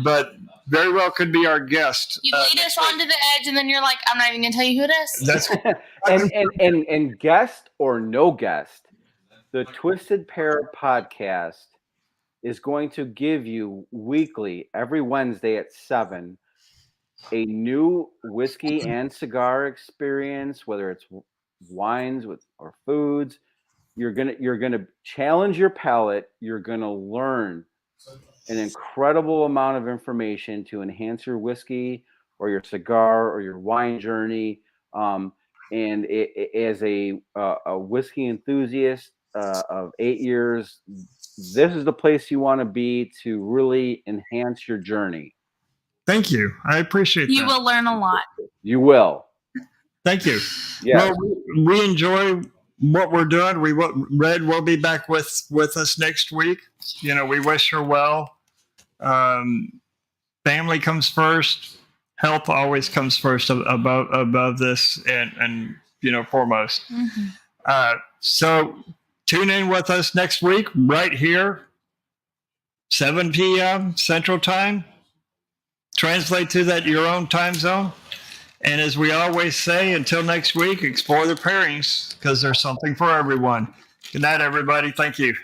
but very well could be our guest. You lead us onto the edge, and then you're like, I'm not even going to tell you who it is. That's and guest or no guest, the Twisted Pair podcast is going to give you weekly, every Wednesday at 7, a new whiskey and cigar experience, whether it's wines or foods. You're gonna challenge your palate. You're gonna learn an incredible amount of information to enhance your whiskey or your cigar or your wine journey. And as a whiskey enthusiast of 8 years, this is the place you want to be to really enhance your journey. Thank you. I appreciate that. You will learn a lot. You will. Thank you. Yes. Well, we enjoy what we're doing. Red will be back with us next week. We wish her well. Family comes first. Health always comes first above this and foremost. Mm-hmm. So tune in with us next week right here, 7 p.m. Central Time. Translate to your own time zone. And as we always say, until next week, explore the pairings because there's something for everyone. Good night, everybody. Thank you.